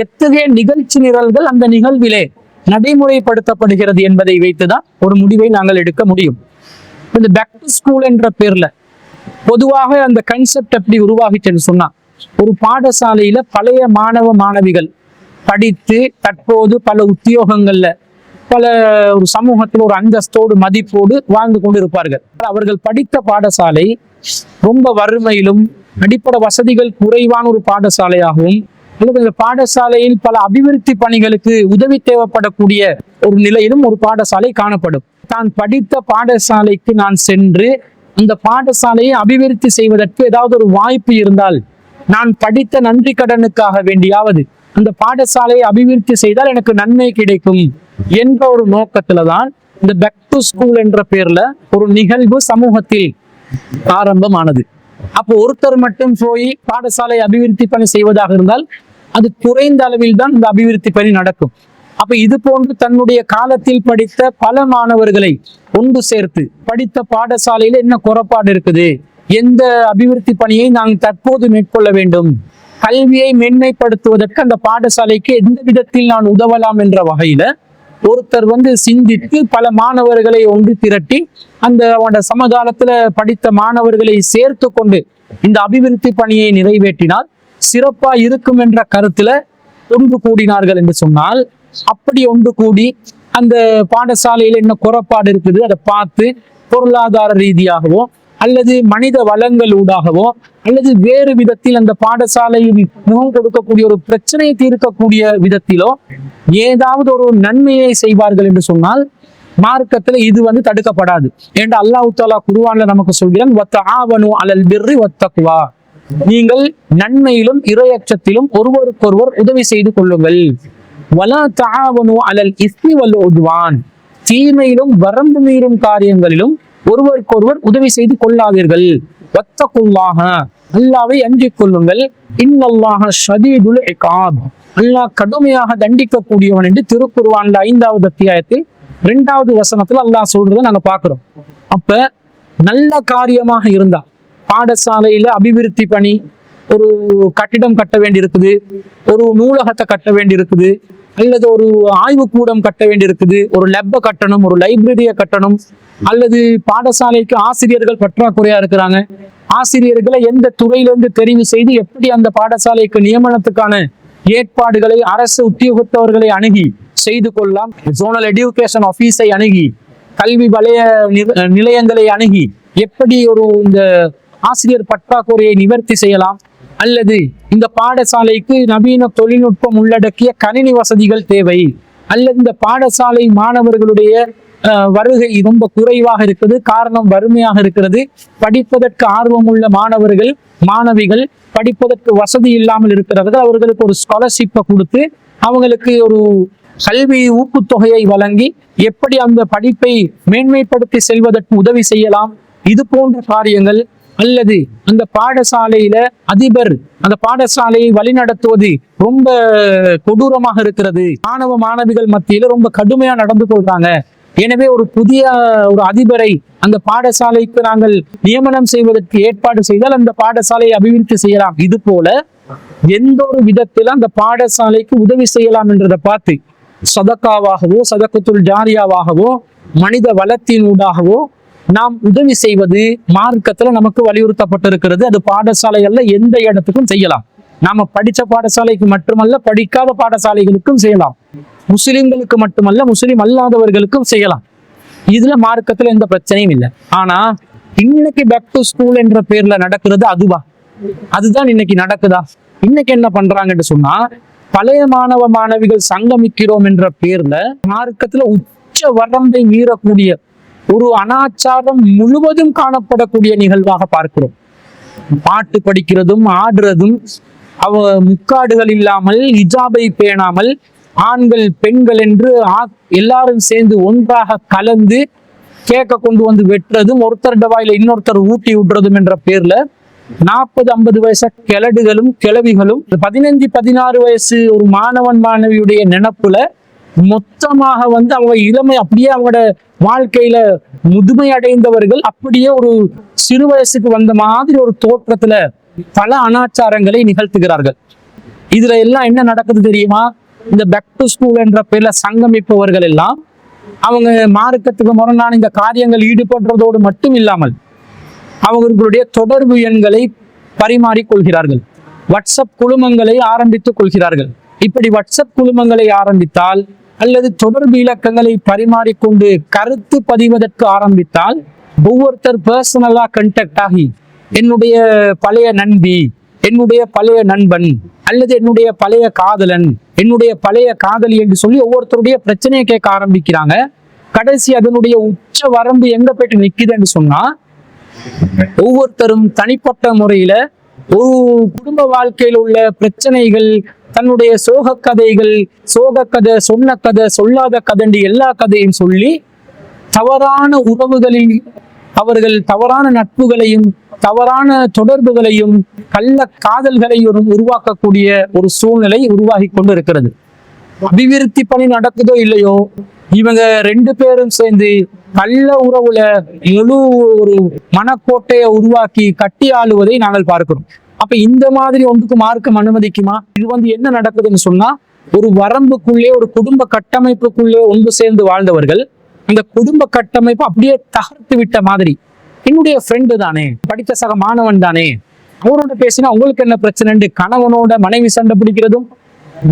A: எத்தகைய நிகழ்ச்சி நிரல்கள் அந்த நிகழ்விலே நடைமுறைப்படுத்தப்படுகிறது என்பதை வைத்துதான் ஒரு முடிவை நாங்கள் எடுக்க முடியும். இந்த பேக் டு ஸ்கூல் என்ற பேர்ல பொதுவாக அந்த கன்செப்ட் எப்படி உருவாகிச்சுன்னு சொன்னா, ஒரு பாடசாலையில பழைய மாணவ மாணவிகள் படித்து தற்போது பல உத்தியோகங்கள்ல பல ஒரு சமூகத்தில் ஒரு அந்தஸ்தோடு மதிப்போடு வாழ்ந்து கொண்டு இருப்பார்கள். அவர்கள் படித்த பாடசாலை ரொம்ப வறுமையிலும் அடிப்படை வசதிகள் குறைவான ஒரு பாடசாலையாகவும், இந்த பாடசாலையில் பல அபிவிருத்தி பணிகளுக்கு உதவி தேவைப்படக்கூடிய ஒரு நிலையிலும் ஒரு பாடசாலை காணப்படும். தான் படித்த பாடசாலைக்கு நான் சென்று இந்த பாடசாலையை அபிவிருத்தி செய்வதற்கு ஏதாவது ஒரு வாய்ப்பு இருந்தால், நான் படித்த நன்றி கடனுக்காக வேண்டியாவது அந்த பாடசாலையை அபிவிருத்தி செய்தால் எனக்கு நன்மை கிடைக்கும் என்ற ஒரு நோக்கத்துலதான் இந்த பேக் டு ஸ்கூல் என்ற பேர்ல ஒரு நிகழ்வு சமூகத்தில் ஆரம்பமானது. அப்போ ஒருத்தர் மட்டும் போய் பாடசாலை அபிவிருத்தி பணி செய்வதாக இருந்தால் அது குறைந்த அளவில் தான் இந்த அபிவிருத்தி பணி நடக்கும். அப்ப இது போன்று தன்னுடைய காலத்தில் படித்த பல மாணவர்களை ஒன்று சேர்த்து படித்த பாடசாலையில என்ன குறைபாடு இருக்குது, எந்த அபிவிருத்தி பணியை நாங்கள் தற்போது மேற்கொள்ள வேண்டும், கல்வியை மேன்மைப்படுத்துவதற்கு அந்த பாடசாலைக்கு எந்த விதத்தில் நான் உதவலாம் என்ற வகையில ஒருத்தர் சிந்தித்து பல மாணவர்களை ஒன்று திரட்டி அந்த சமகாலத்துல படித்த மாணவர்களை சேர்த்து கொண்டு இந்த அபிவிருத்தி பணியை நிறைவேற்றினால் சிறப்பா இருக்கும் என்ற கருத்துல ஒன்று கூடினார்கள் என்று சொன்னால், அப்படி ஒன்று கூடி அந்த பாடசாலையில என்ன குறைபாடு இருக்குது அதை பார்த்து பொருளாதார ரீதியாகவோ அல்லது மனித வளங்களூடாகவோ அல்லது வேறு விதத்தில் அந்த பாடசாலையில் முகம் கொடுக்கக்கூடிய ஒரு பிரச்சனையை தீர்க்கக்கூடிய விதத்திலோ ஏதாவது ஒரு நன்மையை செய்வார்கள் என்று சொன்னால் மார்க்கத்துல இது தடுக்கப்படாது. என்று அல்லாஹ் தஆலா குர்ஆன்ல நமக்கு சொல்கிறான், வத்தஆவனு அலல் பிர்ரி வத்தக்வா, நீங்கள் நன்மையிலும் இறையச்சத்திலும் ஒருவருக்கொருவர் உதவி செய்து கொள்ளுங்கள். வலா தஆவனு அலல் இஸ்மி வல் உத்வான், தீமையிலும் வரம்பு மீறும் காரியங்களிலும் ஒருவருக்கொருவர் உதவி செய்து கொள்ளாதீர்கள். வத்தகுல்லாஹ, அல்லாஹ்வை அஞ்சிக் கொள்ளுங்கள். இன்னல்லாஹ ஷதீதுல் இகாப், அல்லாஹ் கடுமையாக தண்டிக்கக்கூடியவன் என்று திருக்குர்ஆன்ல 5வது அத்தியாயத்தில் 2வது வசனத்துல அல்லாஹ் சொல்றதை நாங்க பாக்குறோம். அப்ப நல்ல காரியமாக இருந்தா, பாடசாலையில அபிவிருத்தி பணி, ஒரு கட்டிடம் கட்ட வேண்டி இருக்குது, ஒரு நூலகத்தை கட்ட வேண்டி இருக்குது, அல்லது ஒரு ஆய்வு கூடம் கட்ட வேண்டி இருக்குது, ஒரு லெப்ப கட்டணும், ஒரு லைப்ரரியை கட்டணும், அல்லது பாடசாலைக்கு ஆசிரியர்கள் பற்றாக்குறையா இருக்கிறாங்க, ஆசிரியர்களை எந்த துறையிலிருந்து தெரிவு செய்து எப்படி அந்த பாடசாலைக்கு நியமனத்துக்கான ஏற்பாடுகளை அரசு உத்தியோகத்தவர்களை அணுகி செய்து கொள்ளலாம், ஜோனல் எஜுகேஷன் ஆபீஸை அணுகி கல்வி வலய நிலையங்களை அணுகி எப்படி இந்த ஆசிரியர் பற்றாக்குறையை நிவர்த்தி செய்யலாம், அல்லது இந்த பாடசாலைக்கு நவீன தொழில்நுட்பம் உள்ளடக்கிய கணினி வசதிகள் தேவை, அல்லது இந்த பாடசாலை மாணவர்களுடைய வருகை ரொம்ப குறைவாக இருக்குது, காரணம் வறுமையாக இருக்கிறது, படிப்பதற்கு ஆர்வமுள்ள மாணவர்கள் மாணவிகள் படிப்பதற்கு வசதி இல்லாமல் இருக்கிறார்கள், அவர்களுக்கு ஒரு ஸ்காலர்ஷிப்பை கொடுத்து அவங்களுக்கு ஒரு கல்வி ஊக்குத்தொகையை வழங்கி எப்படி அந்த படிப்பை மேன்மைப்படுத்தி செல்வதற்கு உதவி செய்யலாம், இது போன்ற காரியங்கள். அல்லது அந்த பாடசாலையில அதிபர் அந்த பாடசாலையை வழிநடத்துவது ரொம்ப கொடூரமாக இருக்கிறது, மாணவ மாணவிகள் மத்தியில ரொம்ப கடுமையா நடந்து கொள்றாங்க, எனவே ஒரு புதிய ஒரு அதிபரை அந்த பாடசாலைக்கு நாங்கள் நியமனம் செய்வதற்கு ஏற்பாடு செய்தால் அந்த பாடசாலையை அபிவிருத்தி செய்யலாம். இது போல எந்த ஒரு விதத்தில் அந்த பாடசாலைக்கு உதவி செய்யலாம் என்றதை பார்த்து சதக்காவாகவோ சதக்கத்துல் ஜாரியாவாகவோ மனித வளத்தினூடாகவோ நாம் உதவி செய்வது மார்க்கத்துல நமக்கு வலியுறுத்தப்பட்டிருக்கிறது. அது பாடசாலைகள்ல எந்த இடத்துக்கும் செய்யலாம். நாம படிச்ச பாடசாலைக்கு மட்டுமல்ல, படிக்காத பாடசாலைகளுக்கும் செய்யலாம். முஸ்லிம்களுக்கு மட்டுமல்ல, முஸ்லிம் அல்லாதவர்களுக்கும் செய்யலாம். இதுல மார்க்கத்துல எந்த பிரச்சனையும் இல்லை. ஆனா இன்னைக்கு பேக் டு ஸ்கூல் என்ற பேர்ல நடக்கிறது அதுதான் இன்னைக்கு நடக்குதா? இன்னைக்கு என்ன பண்றாங்கன்னு சொன்னா, பழைய மாணவ மாணவிகள் சங்கமிக்கிறோம் என்ற பேர்ல மார்க்கத்துல உச்ச வரம்பை மீறக்கூடிய ஒரு அனாச்சாரம் முழுவதும் காணப்படக்கூடிய நிகழ்வாக பார்க்கிறோம். பாட்டு படிக்கிறதும் ஆடுறதும், முக்காடுகள் இல்லாமல் ஹிஜாபை பேணாமல் ஆண்கள் பெண்கள் என்று எல்லாரும் சேர்ந்து ஒன்றாக கலந்து கேக்க கொண்டு வந்து வெட்டுறதும், ஒருத்தர் வாயில இன்னொருத்தர் ஊட்டி விடுறதும் என்ற பேர்ல 40-50 வயசு கிழடுகளும் கிழவிகளும் 15-16 வயசு ஒரு மாணவன் மாணவியுடைய நினைப்புல மொத்தமாக வந்து அவங்க இளமை அப்படியே அவங்களோட வாழ்க்கையில முதுமை அடைந்தவர்கள் அப்படியே ஒரு சிறு வயசுக்கு வந்த மாதிரி ஒரு தோற்றத்துல பல அனாச்சாரங்களை நிகழ்த்துகிறார்கள். இதுல எல்லாம் என்ன நடக்குது தெரியுமா? இந்த பேக் டு ஸ்கூல் என்ற பேர்ல சங்கமிப்பவர்கள் எல்லாம் அவங்க மார்க்கத்துக்கு முரணான இந்த காரியங்கள் ஈடுபடுறதோடு மட்டும் இல்லாமல் அவர்களுடைய தொடர்பு எண்களை பரிமாறிக் கொள்கிறார்கள். வாட்ஸ்அப் குழுமங்களை ஆரம்பித்துக் கொள்கிறார்கள். இப்படி வாட்ஸ்அப் குழுமங்களை ஆரம்பித்தால் அல்லது தொடர்பு இலக்கங்களை பரிமாறிக்கொண்டு கருத்து பதிவதற்கு ஆரம்பித்தால் ஒவ்வொருத்தர் பர்சனலா கண்டக்ட் ஆகி என்னுடைய பழைய நண்பி, என்னுடைய பழைய நண்பன் அல்லது என்னுடைய பழைய காதலன், என்னுடைய பழைய காதலி என்று சொல்லி ஒவ்வொருத்தருடைய பிரச்சனையை கேட்க ஆரம்பிக்கிறாங்க. கடைசி அதனுடைய உச்ச வரம்பு எங்க போயிட்டு நிக்குதுன்னு சொன்னா, ஒவ்வொருத்தரும் தனிப்பட்ட முறையில ஒரு குடும்ப வாழ்க்கையில் உள்ள பிரச்சனைகள், தன்னுடைய சோக கதைகள், சோக கதை, சொன்ன கதை, சொல்லாத கதை, எல்லா கதையும் சொல்லி தவறான உறவுகளில் அவர்கள் தவறான நட்புகளையும் தவறான தொடர்புகளையும் கள்ள காதல்களையும் உருவாக்கக்கூடிய ஒரு சூழ்நிலை உருவாகி கொண்டு இருக்கிறது. அபிவிருத்தி பணி நடக்குதோ இல்லையோ, இவங்க 2 பேரும் சேர்ந்து கள்ள உறவுல முழு ஒரு மனக்கோட்டையை உருவாக்கி கட்டி ஆளுவதை நாங்கள் பார்க்கிறோம். அப்ப இந்த மாதிரி ஒன்றுக்கு மார்க்கம் அனுமதிக்குமா? இது வந்து என்ன நடக்குதுன்னு சொன்னா, ஒரு வரம்புக்குள்ளே ஒரு குடும்ப கட்டமைப்புக்குள்ளே ஒன்று சேர்ந்து வாழ்ந்தவர்கள் அந்த குடும்ப கட்டமைப்பு அப்படியே தகர்த்து விட்ட மாதிரி, என்னுடைய ஃப்ரெண்டு தானே, படித்த சக மாணவன் தானே, அவரோட பேசினா உங்களுக்கு என்ன பிரச்சனை, கணவனோட மனைவி சண்டை பிடிக்கிறதும்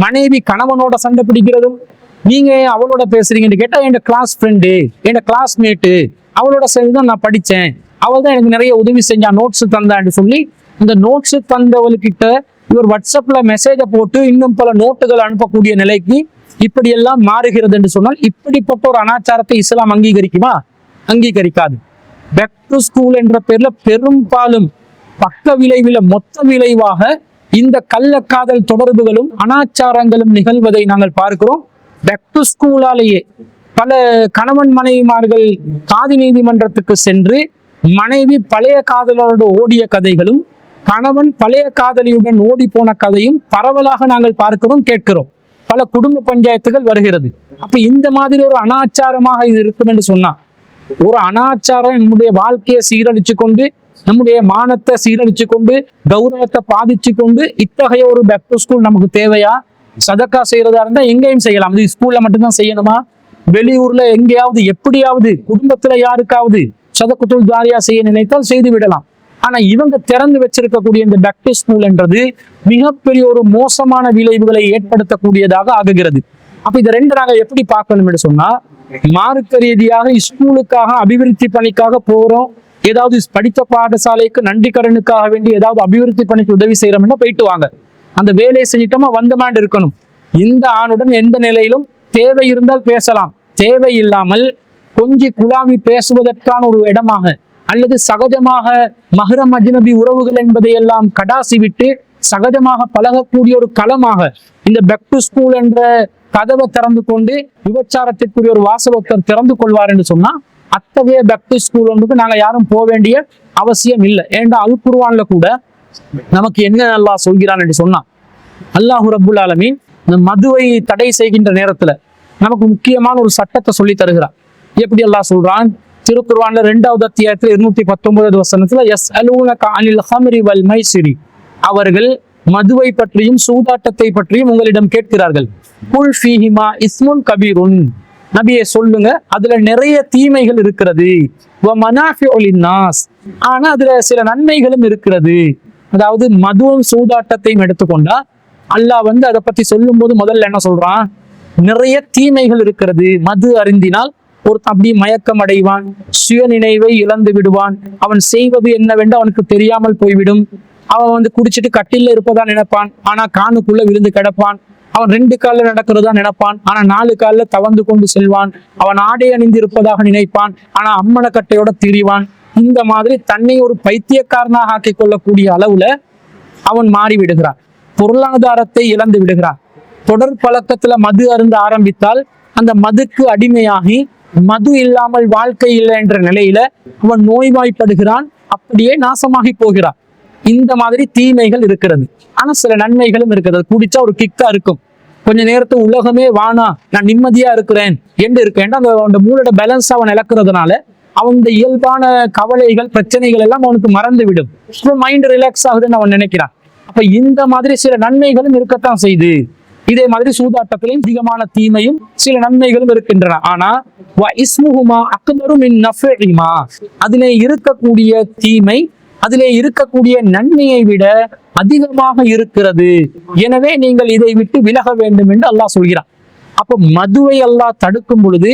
A: மனைவி கணவனோட சண்டை பிடிக்கிறதும், நீங்க அவளோட பேசுறீங்கன்னு கேட்டா என் கிளாஸ் ஃப்ரெண்டு, என் கிளாஸ்மேட்டு, அவளோட சேர்ந்துதான் நான் படித்தேன், அவள் தான் எனக்கு நிறைய உதவி செஞ்சா, நோட்ஸ் தந்தான்னு சொல்லி இந்த நோட்ஸ் தந்தவள்கிட்ட இவர் வாட்ஸ்அப்ல மெசேஜை போட்டு இன்னும் பல நோட்டுகள் அனுப்பக்கூடிய நிலைக்கு இப்படி எல்லாம் மாறுகிறது என்று சொன்னால், இப்படிப்பட்ட ஒரு அனாச்சாரத்தை இஸ்லாம் அங்கீகரிக்குமா? அங்கீகரிக்காது. பேக் டு ஸ்கூல் என்ற பேர்ல பெரும்பாலும் பக்க விளைவில மொத்த விளைவாக இந்த கள்ளக்காதல் தொடர்புகளும் அனாச்சாரங்களும் நிகழ்வதை நாங்கள் பார்க்கிறோம். பேக் டு ஸ்கூலாலேயே பல கணவன் மனைவிமார்கள் காதி நீதிமன்றத்துக்கு சென்று மனைவி பழைய காதலரோடு ஓடிய கதைகளும் கணவன் பழைய காதலியுடன் ஓடி போன கதையும் பரவலாக நாங்கள் பார்க்கிறோம், கேட்கிறோம். பல குடும்ப பஞ்சாயத்துகள் வருகிறது. அப்ப இந்த மாதிரி ஒரு அனாச்சாரமாக இது இருக்கும் என்று சொன்னா, ஒரு அனாச்சாரம் நம்முடைய வாழ்க்கையை சீரழிச்சு கொண்டு, நம்முடைய மானத்தை சீரழிச்சு கொண்டு, கௌரவத்தை பாதிச்சு கொண்டு, இத்தகைய ஒரு பேக் டு ஸ்கூல் நமக்கு தேவையா? சதக்கா செய்யறதா இருந்தா எங்கேயும் செய்யலாம். இது ஸ்கூல்ல மட்டும்தான் செய்யணுமா? வெளியூர்ல எங்கேயாவது எப்படியாவது குடும்பத்துல யாருக்காவது சதக்கத்துல் ஜாரியா செய்ய நினைத்தால் செய்து விடலாம். ஆனா இவங்க திறந்து வச்சிருக்கக்கூடிய இந்த பேக் டு ஸ்கூல் என்றது மிகப்பெரிய ஒரு மோசமான விளைவுகளை ஏற்படுத்தக்கூடியதாக ஆகுகிறது. அப்ப இதை 2 நாங்க எப்படி பார்க்கணும் என்று சொன்னா, மார்க்க ரீதியாக ஸ்கூலுக்காக அபிவிருத்தி பணிக்காக போறோம், ஏதாவது படித்த பாடசாலைக்கு நன்றி கடனுக்காக வேண்டி ஏதாவது அபிவிருத்தி பணிக்கு உதவி செய்யறோம்னா போயிட்டு வாங்க, அந்த வேலையை செஞ்சிட்டோமா வந்தமாண்டு இருக்கணும். இந்த ஆணுடன் எந்த நிலையிலும் தேவை இருந்தால் பேசலாம், தேவை இல்லாமல் கொஞ்சி குழாவி பேசுவதற்கான ஒரு இடமாக அல்லது சகஜமாக மஹ்ரம் அஜ்னபி உறவுகள் என்பதை எல்லாம் கடாசி விட்டு சகஜமாக பழகக்கூடிய ஒரு களமாக இந்த பேக் டு ஸ்கூல் என்ற கதவை திறந்து கொண்டு விபச்சாரத்திற்குரிய ஒரு வாசலொத்தர் திறந்து கொள்வார் என்று சொன்னா, அத்தகைய பேக் டு ஸ்கூல் ஒன்றுக்கு நாங்க யாரும் போக வேண்டிய அவசியம் இல்லை. ஏண்டா அல் குர்ஆன்ல கூட நமக்கு என்ன அல்லாஹ் சொல்கிறான் என்று சொன்னா, அல்லாஹு ரப்புல் ஆலமீன் இந்த மதுவை தடை செய்கின்ற நேரத்துல நமக்கு முக்கியமான ஒரு சட்டத்தை சொல்லி தருகிறார். எப்படி அல்லாஹ் சொல்றான்? திருக்குர்ஆன்ல 2வது அத்தியாயத்துல 219வது வசனத்துல யஸ்அலூனக அனில் ஹம்ரி வல் மைசிரி, அவர்கள் மதுவை பற்றியும் சூதாட்டத்தை பற்றியும் உங்களிடம் கேட்கிறார்கள். குல் ஃபீஹிமா இஸ்முன் கபீருன், நபியே சொல்லுங்க, அதுல நிறைய தீமைகள் இருக்கிறது. வ மனாஃபிஉ லின்னாஸ், ஆனா அதுல சில நன்மைகளும் இருக்கிறது. அதாவது மதுவும் சூதாட்டத்தையும் எடுத்துக்கொண்டா அல்லாஹ் அதை பத்தி சொல்லும் போது முதல்ல என்ன சொல்றான்? நிறைய தீமைகள் இருக்கிறது. மது அருந்தினால் ஒரு அப்படி மயக்கம் அடைவான், சுய நினைவை இழந்து விடுவான், அவன் செய்வது என்னவென்று அவனுக்கு தெரியாமல் போய்விடும். அவன் குடிச்சிட்டு கட்டில இருப்பதா நினைப்பான், ஆனா காணுக்குள்ள விழுந்து கிடப்பான். அவன் 2 காலில் நடக்கிறதா நினைப்பான், ஆனா 4 காலில் தவந்து கொண்டு செல்வான். அவன் ஆடை அணிந்து இருப்பதாக நினைப்பான், ஆனா அம்மனக்கட்டையோட திரிவான். இந்த மாதிரி தன்னை ஒரு பைத்தியக்காரனாக ஆக்கிக் கொள்ளக்கூடிய அளவுல அவன் மாறி விடுகிறான். பொருளாதாரத்தை இழந்து விடுகிறான். தொடர் பழக்கத்துல மது அருந்த ஆரம்பித்தால் அந்த மதுக்கு அடிமையாகி மது இல்லாமல் வாழ்க்கை இல்லை என்ற நிலையில அவன் நோய்வாய்ப்படுகிறான், அப்படியே நாசமாகி போகிறான். இந்த மாதிரி தீமைகள் இருக்கிறது. ஆனா சில நன்மைகளும் இருக்கிறது. குடிச்சா ஒரு கிக்கா இருக்கும், கொஞ்ச நேரத்து உலகமே வானா நான் நிம்மதியா இருக்கிறேன் என்று இருக்கேன். அந்த மூளோட பேலன்ஸ் அவன் இழக்கிறதுனால அவன் இயல்பான கவலைகள் பிரச்சனைகள் எல்லாம் அவனுக்கு மறந்து விடும். மைண்ட் ரிலாக்ஸ் ஆகுதுன்னு அவன் நினைக்கிறான். அப்ப இந்த மாதிரி சில நன்மைகளும் இருக்கத்தான் செய்து. இதே மாதிரி சூதாட்டத்திலையும் அதிகமான தீமையும் சில நன்மைகளும் இருக்கின்றன. ஆனா அதிலே இருக்கக்கூடிய தீமை அதிலே இருக்கக்கூடிய நன்மையை விட அதிகமாக இருக்கிறது. எனவே நீங்கள் இதை விட்டு விலக வேண்டும் என்று அல்லாஹ் சொல்கிறான். அப்ப மதுவை அல்லாஹ் தடுக்கும் பொழுது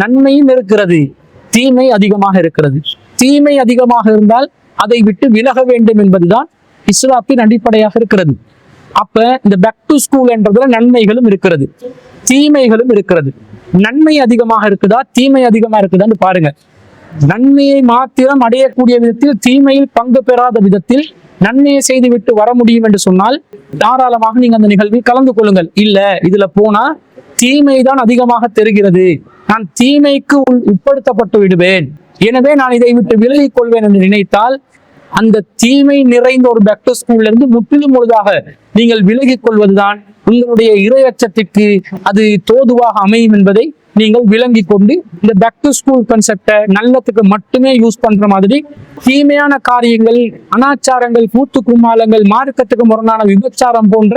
A: நன்மையும் இருக்கிறது, தீமை அதிகமாக இருக்கிறது. தீமை அதிகமாக இருந்தால் அதை விட்டு விலக வேண்டும் என்பதுதான் இஸ்லாத்தின் அடிப்படையாக இருக்கிறது. அப்ப இந்த பேக் டு ஸ்கூல் என்றதுல நன்மைகளும் இருக்கிறது, தீமைகளும் இருக்கிறது. நன்மை அதிகமாக இருக்குதா தீமை அதிகமா இருக்குதான்னு பாருங்க. நன்மையை மாத்திரம் அடையக்கூடிய விதத்தில் தீமையில் பங்கு பெறாத விதத்தில் நன்மையை செய்து விட்டு வர முடியும் என்று சொன்னால் தாராளமாக நீங்க அந்த நிகழ்வில் கலந்து கொள்ளுங்கள். இல்ல இதுல போனா தீமைதான் அதிகமாக தெரிகிறது, நான் தீமைக்கு உட்படுத்தப்பட்டு விடுவேன், எனவே நான் இதை விட்டு விலகிக் கொள்வேன் என்று நினைத்தால் அந்த தீமை நிறைந்த ஒரு பேக் டு ஸ்கூல்ல இருந்து முற்றிலும் முழுதாக நீங்கள் விலகிக் கொள்வதுதான் உங்களுடைய இறையச்சத்திற்கு அது தோதுவாக அமையும் என்பதை நீங்கள் விளங்கி கொண்டு இந்த பேக் டு ஸ்கூல் கான்செப்டை நல்லத்துக்கு மட்டுமே யூஸ் பண்ற மாதிரி தீமையான காரியங்கள், அனாச்சாரங்கள், கூத்து கும்மாளங்கள், மார்க்கத்துக்கு முரணான விபச்சாரம் போன்ற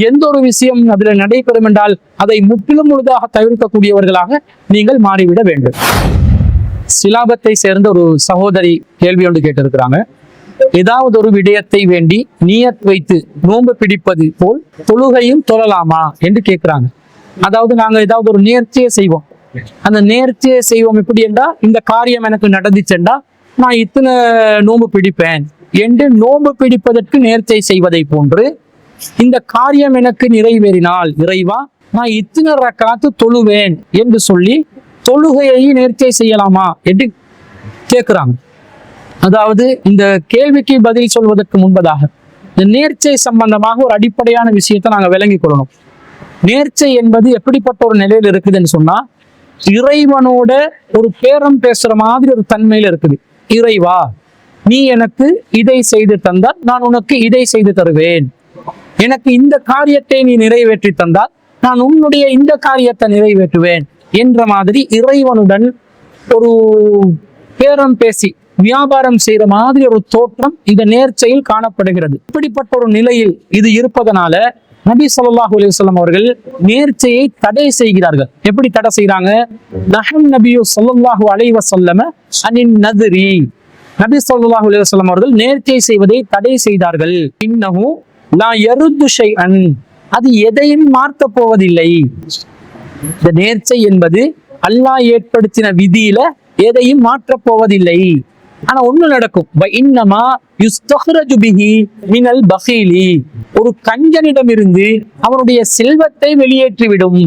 A: எந்த ஒரு விஷயம் அதுல நடைபெறும் என்றால் அதை முற்றிலும் முழுதாக தவிர்க்கக்கூடியவர்களாக நீங்கள் மாறிவிட வேண்டும். சிலாபத்தை சேர்ந்த ஒரு சகோதரி கேள்வி ஒன்று கேட்டிருக்கிறாங்க. ஏதாவது ஒரு விடயத்தை வேண்டி நியத் வைத்து நோன்பு பிடிப்பது போல் தொழுகையும் தொழலாமா என்று கேட்கிறாங்க. அதாவது நாங்க ஏதாவது ஒரு நேர்ச்சியை செய்வோம், அந்த நேர்ச்சியை செய்வோம் எப்படி என்றா, இந்த காரியம் எனக்கு நடந்துச்சென்றா நான் இத்தனை நோன்பு பிடிப்பேன் என்று நோன்பு பிடிப்பதற்கு நேர்ச்சை செய்வதை போன்று இந்த காரியம் எனக்கு நிறைவேறினால் இறைவா நான் இத்தனை ரக்காத்து தொழுவேன் என்று சொல்லி தொழுகையை நேர்ச்சை செய்யலாமா என்று கேட்கிறாங்க. அதாவது இந்த கேள்விக்கு பதில் சொல்வதற்கு முன்பதாக இந்த நேர்ச்சை சம்பந்தமாக ஒரு அடிப்படையான விஷயத்தை நாங்க விளங்கிக் கொள்ளணும். நேர்ச்சை என்பது எப்படிப்பட்ட ஒரு நிலையில் இருக்குதுன்னு சொன்னா, இறைவனோட ஒரு பேரம் பேசுற மாதிரி ஒரு தன்மையில இருக்குது. இறைவா நீ எனக்கு இதை செய்து தந்தால் நான் உனக்கு இதை செய்து தருவேன், எனக்கு இந்த காரியத்தை நீ நிறைவேற்றி தந்தால் நான் உன்னுடைய இந்த காரியத்தை நிறைவேற்றுவேன் என்ற மாதிரி இறைவனுடன் ஒரு பேரம் பேசி வியாபாரம் செய்யற மாதிரி ஒரு தோற்றம் இந்த நேர்ச்சையில் காணப்படுகிறது. இப்படிப்பட்ட ஒரு நிலையில் இது இருப்பதனால நபி ஸல்லல்லாஹு அலைஹி வஸல்லம் அவர்கள் நேர்ச்சையை தடை செய்கிறார்கள். எப்படி தடை செய்யறாங்க? நஹன் நபியு ஸல்லல்லாஹு அலைஹி வஸல்லம் அனின் நத்ரி, நபி ஸல்லல்லாஹு அலைஹி வஸல்லம் அவர்கள் நேர்ச்சை செய்வதை தடை செய்தார்கள். இன்னஹு லா யருது ஷைஅன், அது எதையும் மாற்ற போவதில்லை. இந்த நேர்ச்சை என்பது அல்லாஹ் ஏற்படுத்தின விதியில எதையும் மாற்ற போவதில்லை. ஆனா ஒண்ணு நடக்கும், ஒரு கஞ்சனிடம் இருந்து அவனுடைய செல்வத்தை வெளியேற்றிவிடும்.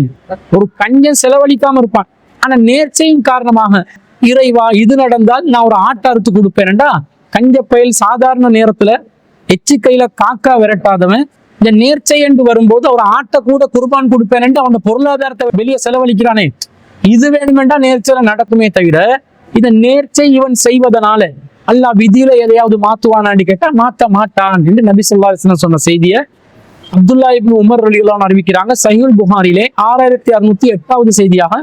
A: ஒரு கஞ்சன் செலவழிக்காம இருப்பான், ஆனா நேர்ச்சையின் காரணமாக இறைவா இது நடந்தால் நான் ஒரு ஆட்டை அறுத்து கொடுப்பேன்டா, கஞ்ச பயல் சாதாரண நேரத்துல எச்சு கையில காக்கா விரட்டாதவன் இந்த நேர்ச்சை என்று வரும்போது ஒரு ஆட்டை கூட குர்பான் கொடுப்பேன் அவன் பொருளாதாரத்தை வெளியே செலவழிக்கிறானே, இது வேணுமென்றா நேர்ச்சையில நடக்குமே தவிர இத நேர்ச்சை இவன் செய்வதனால அல்லாஹ் விதியில எதையாவது மாத்துவானான்னு கேட்டா மாத்த மாட்டான் என்று நபி ஸல்லல்லாஹு அலைஹி வஸல்லம் சொன்ன செய்தியை அப்துல்லா இப்னு உமர் ரலியல்லாஹு அன்ஹு அறிவிக்கிறாங்க. சஹீஹுல் புகாரிலே 6608வது செய்தியாக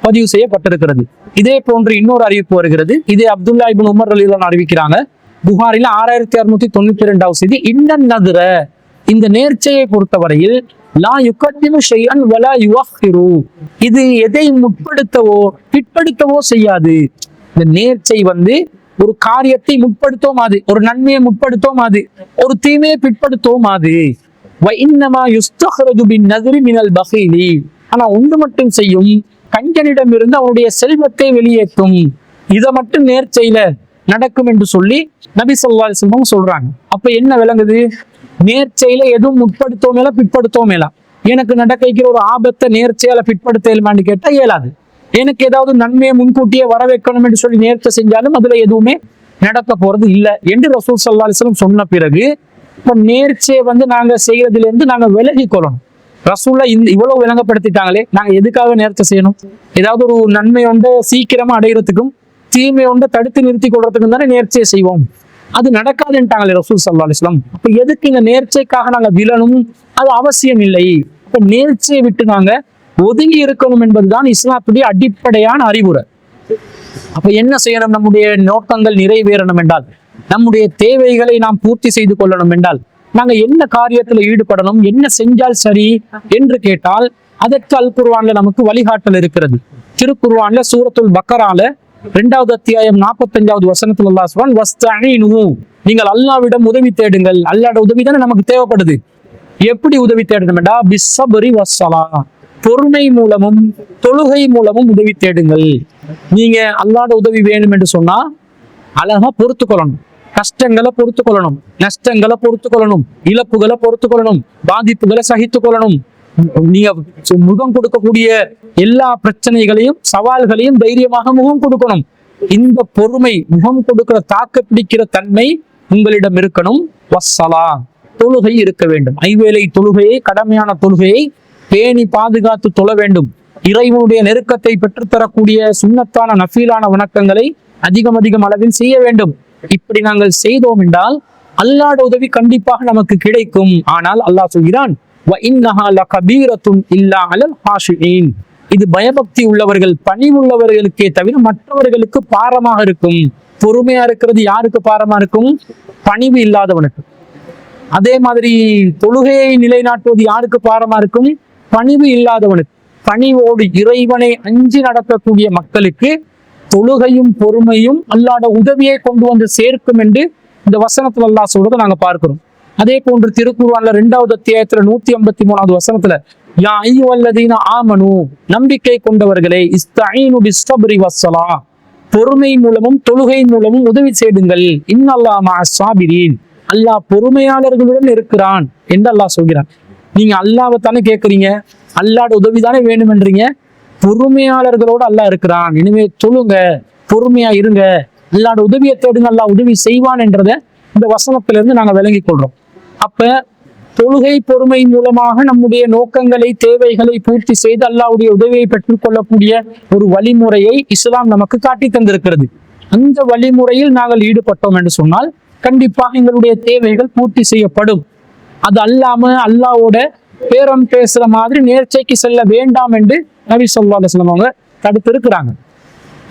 A: பதிவு செய்யப்பட்டிருக்கிறது. இதே போன்று இன்னொரு அறிவிப்பு வருகிறது. இதே அப்துல்லா இப்னு உமர் ரலியல்லாஹு அறிவிக்கிறாங்க. புகாரில 6692 செய்தி. இன்ன இந்த நேர்ச்சையை பொறுத்தவரையில் லா யுகத்திமு ஷைஅன் வலா யுஅஹிரு, இது எதை முற்படுத்தவோ பிற்படுத்தவோ செய்யாது. இந்த நேர்ச்சை ஒரு காரியத்தை முற்படுத்தவும் அது, ஒரு நன்மையை முற்படுத்தவும் அது, ஒரு தீமையை பிற்படுத்தவும் அது. ஆனா ஒன்று மட்டும் செய்யும், கஞ்சனிடம் இருந்து அவனுடைய செல்வத்தை வெளியேற்றும். இதை மட்டும் நேர்ச்சையில நடக்கும் என்று சொல்லி நபி ஸல்லல்லாஹு அலைஹி வஸல்லம் சொல்றாங்க. அப்ப என்ன விளங்குது? நேர்ச்சையில எதுவும் முற்படுத்தவும் மேல பிற்படுத்தவும் மேல. எனக்கு நடக்கிற ஒரு ஆபத்தை நேர்ச்சையால பிற்படுத்த இயலுமான்னு கேட்டா இயலாது. எனக்கு ஏதாவது நன்மையை முன்கூட்டியே வர வைக்கணும் என்று சொல்லி நேர்ச்சை செஞ்சாலும் அதுல எதுவுமே நடக்க போறது இல்லை என்று ரசூல் ஸல்லல்லாஹு அலைஹி வஸல்லம் சொன்ன பிறகு இப்ப நேர்ச்சையை நாங்க செய்யறதுல இருந்து நாங்க விலகி கொள்ளணும். ரசூல்லா இவ்வளவு விளங்கப்படுத்திட்டாங்களே, நாங்க எதுக்காக நேர்ச்சை செய்யணும்? ஏதாவது ஒரு நன்மை சீக்கிரமா அடைகிறதுக்கும் தீமை தடுத்து நிறுத்தி கொள்றதுக்கும் தானே நேர்ச்சையை செய்வோம். அது நடக்காதுன்ட்டாங்களே ரசூல் ஸல்லல்லாஹு அலைஹி வஸல்லம். அப்ப எதுக்கு இந்த நேர்ச்சைக்காக நாங்க விழணும்? அது அவசியம் இல்லை. இப்ப நேர்ச்சையை விட்டு நாங்க ஒதுங்கி இருக்கணும் என்பதுதான் இஸ்லாத்துடைய அடிப்படையான அறிவுரை. அப்ப என்ன செய்யணும்? நம்முடைய நோக்கங்கள் நிறைவேறணும் என்றால், நம்முடைய தேவைகளை நாம் பூர்த்தி செய்து கொள்ளணும் என்றால், நாங்க என்ன காரியத்துல ஈடுபடணும், என்ன செஞ்சால் சரி என்று கேட்டால் அதற்கு அல் குர்ஆன்ல நமக்கு வழிகாட்டல் இருக்கிறது. திருக்குர்ஆன்ல சூரத்துல் பக்கரால 2வது அத்தியாயம் 45வது வசனத்துல அல்லாஹ் சொல்றான், வஸ்தஈனு, நீங்கள் அல்லாஹ்விடம் உதவி தேடுங்கள். அல்லாஹ்வோட உதவி தானே நமக்கு தேவைப்படுது. எப்படி உதவி தேடணும் என்றா பிஸ்ஸப்ரி வஸ்ஸலாஹ், பொறுமை மூலமும் தொழுகை மூலமும் உதவி தேடுங்கள். நீங்க அல்லாஹ்வோட உதவி வேணும் என்று சொன்னா அழகா பொறுத்து கொள்ளணும். கஷ்டங்களை பொறுத்து கொள்ளணும், நஷ்டங்களை பொறுத்து கொள்ளணும், இழப்புகளை பொறுத்து கொள்ளணும், பாதிப்புகளை சகித்து கொள்ளணும். நீங்க முகம் கொடுக்கக்கூடிய எல்லா பிரச்சனைகளையும் சவால்களையும் தைரியமாக முகம் கொடுக்கணும். இந்த பொறுமை, முகம் கொடுக்கிற தாக்க பிடிக்கிற தன்மை உங்களிடம் இருக்கணும். வஸ்ஸலா, தொழுகை இருக்க வேண்டும். ஐவேளை தொழுகையை, கடமையான தொழுகையை பேணி பாதுகாத்து தொழ வேண்டும். இறைவனுடைய நெருக்கத்தை பெற்றுத்தரக்கூடிய சுன்னத்தான நஃபீலான வணக்கங்களை அதிகம் அளவில் செய்ய வேண்டும். இப்படி நாங்கள் செய்தோம் என்றால் அல்லாஹ்வோட உதவி கண்டிப்பாக நமக்கு கிடைக்கும். ஆனால் அல்லாஹ் சொல்கிறான், இது பயபக்தி உள்ளவர்கள், பணிவுள்ளவர்களுக்கே தவிர மற்றவர்களுக்கு பாரமாக இருக்கும். பொறுமையா இருக்கிறது யாருக்கு பாரமா இருக்கும்? பணிவு இல்லாதவனுக்கு. அதே மாதிரி தொழுகையை நிலைநாட்டுவது யாருக்கு பாரமா இருக்கும்? பணிவு இல்லாதவனுக்கு. பணிவோடு இறைவனை அஞ்சி நடக்கக்கூடிய மக்களுக்கு தொழுகையும் பொறுமையும் அல்லாஹ்வோட உதவியை கொண்டு வந்து சேர்க்கும் என்று இந்த வசனத்துல அல்லாஹ் சொல்றதை நாங்க பார்க்கிறோம். அதே போன்று திருக்குர்ஆன்ல 2வது அத்தியாயத்துல 153வது வசனத்துல, யா அய்யுஹல்லதீன ஆமனு, நம்பிக்கை கொண்டவர்களே, இஸ்தஈனு பிஸ்ஸப்ரி வஸ்ஸலாஹ், பொறுமை மூலமும் தொழுகை மூலமும் உதவி செய்யுங்கள். இன்னல்லாஹ மஅஸ் ஸாபிரீன், அல்லாஹ் பொறுமையாளர்களுடன் இருக்கிறான் என்று அல்லாஹ் சொல்கிறான். நீங்க அல்லாஹ்வை தானே கேட்கறீங்க, அல்லாஹ்வோட உதவி தானே வேணும்ன்றீங்க. பொறுமையாளர்களோடு அல்லாஹ் இருக்கிறான். இனிமே தொழுங்க, பொறுமையா இருங்க, அல்லாஹ்வோட உதவியை தேடுங்க, அல்லாஹ் உதவி செய்வான் என்றத இந்த வசனத்திலிருந்து நாங்க விளங்கி கொள்றோம். அப்ப தொழுகை பொறுமை மூலமாக நம்முடைய நோக்கங்களை, தேவைகளை பூர்த்தி செய்து அல்லாஹ்வுடைய உதவியை பெற்றுக் கொள்ளக்கூடிய ஒரு வழிமுறையை இஸ்லாம் நமக்கு காட்டி தந்திருக்கிறது. அந்த வழிமுறையில் நாங்கள் ஈடுபட்டோம் என்று சொன்னால் கண்டிப்பாக எங்களுடைய தேவைகள் பூர்த்தி செய்யப்படும். அது அல்லாம அல்லாஹ்வோட பேரம் பேசுற மாதிரி நேர்ச்சைக்கு செல்ல வேண்டாம் என்று நபி ஸல்லல்லாஹு அலைஹி வஸல்லம் அவங்க தடுத்து இருக்கிறாங்க.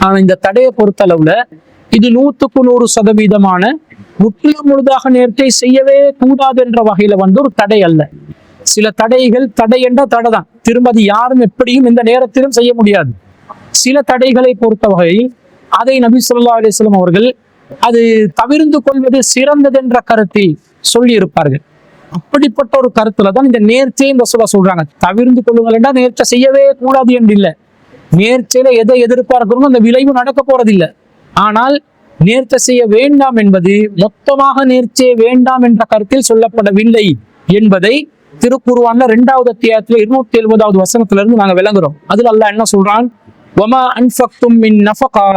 A: ஆனா இந்த தடையை பொறுத்தளவுல இது 100% முற்றிலும் முழுதாக நேர்ச்சை செய்யவே கூடாது என்ற வகையில ஒரு தடை அல்ல. சில தடைகள், தடை என்ற தடை தான், திரும்ப அது யாரும் எப்படியும் இந்த நேரத்திலும் செய்ய முடியாது. சில தடைகளை பொறுத்த வகையில் அதை நபி ஸல்லல்லாஹு அலைஹி வஸல்லம் அவர்கள் அது தவிர்ந்து கொள்வது சிறந்தது என்ற கருத்தில் சொல்லி இருப்பார்கள். அப்படிப்பட்ட ஒரு கருத்துல தான் இந்த நேர்ச்சை இந்த சொல்றாங்க. தவிர்ந்து கொள்ளுங்கள் என்றால் நேர்ச்சை செய்யவே கூடாது என்று இல்லை. நேர்ச்சையில எதை எதிர்பார்க்கிறோமோ அந்த விளைவு நடக்க போறதில்லை. ஆனால் நேர்ச்சை செய்ய வேண்டாம் என்பது மொத்தமாக நேர்ச்சையை வேண்டாம் என்ற கருத்தில் சொல்லப்படவில்லை என்பதை திருக்குர்ஆன்ல 2வது அத்தியாயத்துல 270வது வசனத்திலிருந்து நாங்க விளங்குறோம். அதுல அல்லாஹ் என்ன சொல்றான், வமா அன்ஃபக்தும் மின் நஃபகா,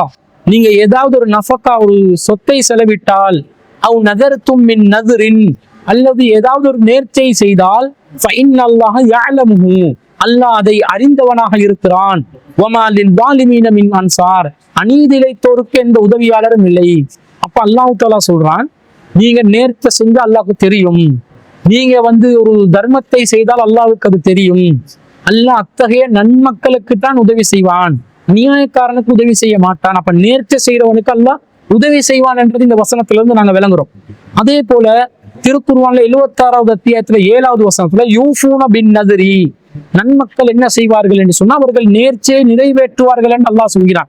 A: நீங்க ஏதாவது ஒரு நஃபகா, ஒரு சொத்தை செலவிட்டால், அவ் நதர்தும் மின் நதுரின், அல்லது ஏதாவது ஒரு நேர்ச்சை செய்தால், ஃபஇன்னல்லாஹ யஅலமுஹு, அல்லாஹ் அதை அறிந்தவனாக இருக்கிறான். வமா லில் ஸாலிமீன மின் அன்சார், அநீதி இழைத்தோருக்கு எந்த உதவியாளரும் இல்லை. அப்ப அல்லாஹ் தஆலா சொல்றான், நீங்க நேர்ச்சை செஞ்சா அல்லாஹ்க்கு தெரியும், நீங்க ஒரு தர்மத்தை செய்தால் அல்லாஹ்வுக்கு அது தெரியும். அல்லாஹ் அத்தகைய நன்மக்களுக்கு தான் உதவி செய்வான். அநியாயக்காரனுக்கு உதவி செய்ய மாட்டான். அப்ப நேர்ச்சை செய்யறவனுக்கு அல்லாஹ் உதவி செய்வான் என்றது இந்த வசனத்திலிருந்து நாங்க விளங்குறோம். அதே போல திருக்குர்ஆன்ல 76வது அத்தியாயத்துல 7வது வசனத்துல யூஃபூன பின் நதுரி, நன்மக்கள் என்ன செய்வார்கள் என்று சொன்னா அவர்கள் நேர்ச்சையை நிறைவேற்றுவார்கள் என்று அல்லாஹ் சொல்கிறான்.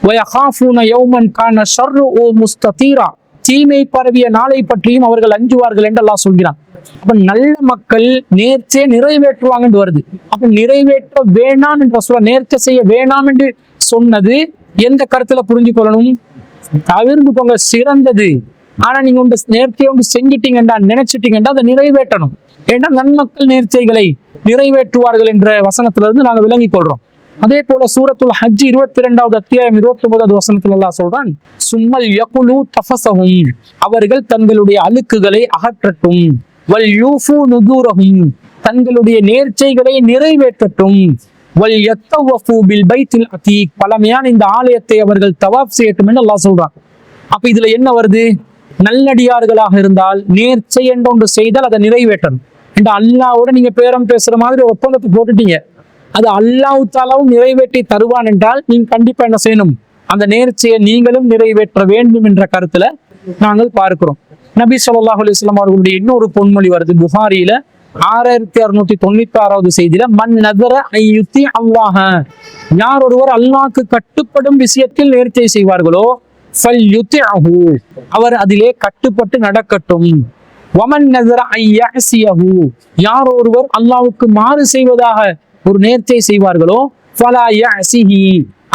A: வயகாஃபூன யௌமன் கான ஷர்ருஹு முஸ்ததீரா, தீமை பரவிய நாளை பற்றியும் அவர்கள் அஞ்சுவார்கள் என்று அல்லாஹ் சொல்கிறான். அப்ப நல்ல மக்கள் நேர்ச்சையை நிறைவேற்றுவாங்க என்று வருது. அப்ப நிறைவேற்ற வேணாம் என்று சொல்ல, நேர்ச்சை செய்ய வேணாம் என்று சொன்னது எந்த கருத்துல புரிஞ்சு கொள்ளணும்? தவிர்த்து போங்க சிறந்தது. ஆனா நீங்க உங்க நேர்ச்சியை வந்து செஞ்சிட்டீங்கடா, நினைச்சிட்டீங்கடா, அதை நிறைவேற்றணும். ஏன்னா நன்மக்கள் நேர்ச்சைகளை நிறைவேற்றுவார்கள் என்ற வசனத்திலிருந்து நாங்க விளங்கிக் கொள்றோம். அதே போல சூரத்துல் ஹஜ் 22வது அத்தியாயம் 29வது வசனத்துல அல்லாஹ் சொல்றான், சும்மல் யகுலு தஃபஸஹும், அவர்கள் தங்களுடைய அழுக்குகளை அகற்றட்டும், வல் யூஃபு நுதூரஹும், தங்களுடைய நேர்ச்சைகளை நிறைவேற்றட்டும், வல் யத்தவஃபு பில் பைத்தில் அதீக், பழமையான இந்த ஆலயத்தை அவர்கள் தவாப் செய்யட்டும் என்று அல்லாஹ் சொல்றான். அப்ப இதுல என்ன வருது? நல்லடியார்களாக இருந்தால் நேர்ச்சை என்ற ஒன்று செய்தால் அதை நிறைவேற்றணும். இந்த அல்லாவோட நீங்க பேரம் பேசுற மாதிரி ஒப்பந்தத்தை போட்டுட்டீங்க, அது அல்லாஹ் தாலாவும் நிறைவேற்றி தருவான் என்றால் நீங்க கண்டிப்பா என்ன செய்யணும்? அந்த நேர்ச்சையை நீங்களும் நிறைவேற்ற வேண்டும் என்ற கருத்துல நாங்கள் பார்க்கிறோம். நபி ஸல்லல்லாஹு அலைஹி வஸல்லம் அவர்களுடைய இன்னொரு பொன்மொழி வருது புகாரியில 6696வது செய்தியில, மன் நதர ஐயுத்தி அல்லாஹ, யார் ஒருவர் அல்லாஹ்க்கு கட்டுப்படும் விஷயத்தில் நேர்ச்சை செய்வார்களோ ஃபல்யுத்திஅஹு, அவர் அதிலே கட்டுப்பட்டு நடக்கட்டும். வமன் நதர ஐயஸியஹு, யார் ஒருவர் அல்லாஹ்வுக்கு மாறு செய்வதாக ஒரு நேர்ச்சை செய்வார்களோ ஃபலா யஸிஹி,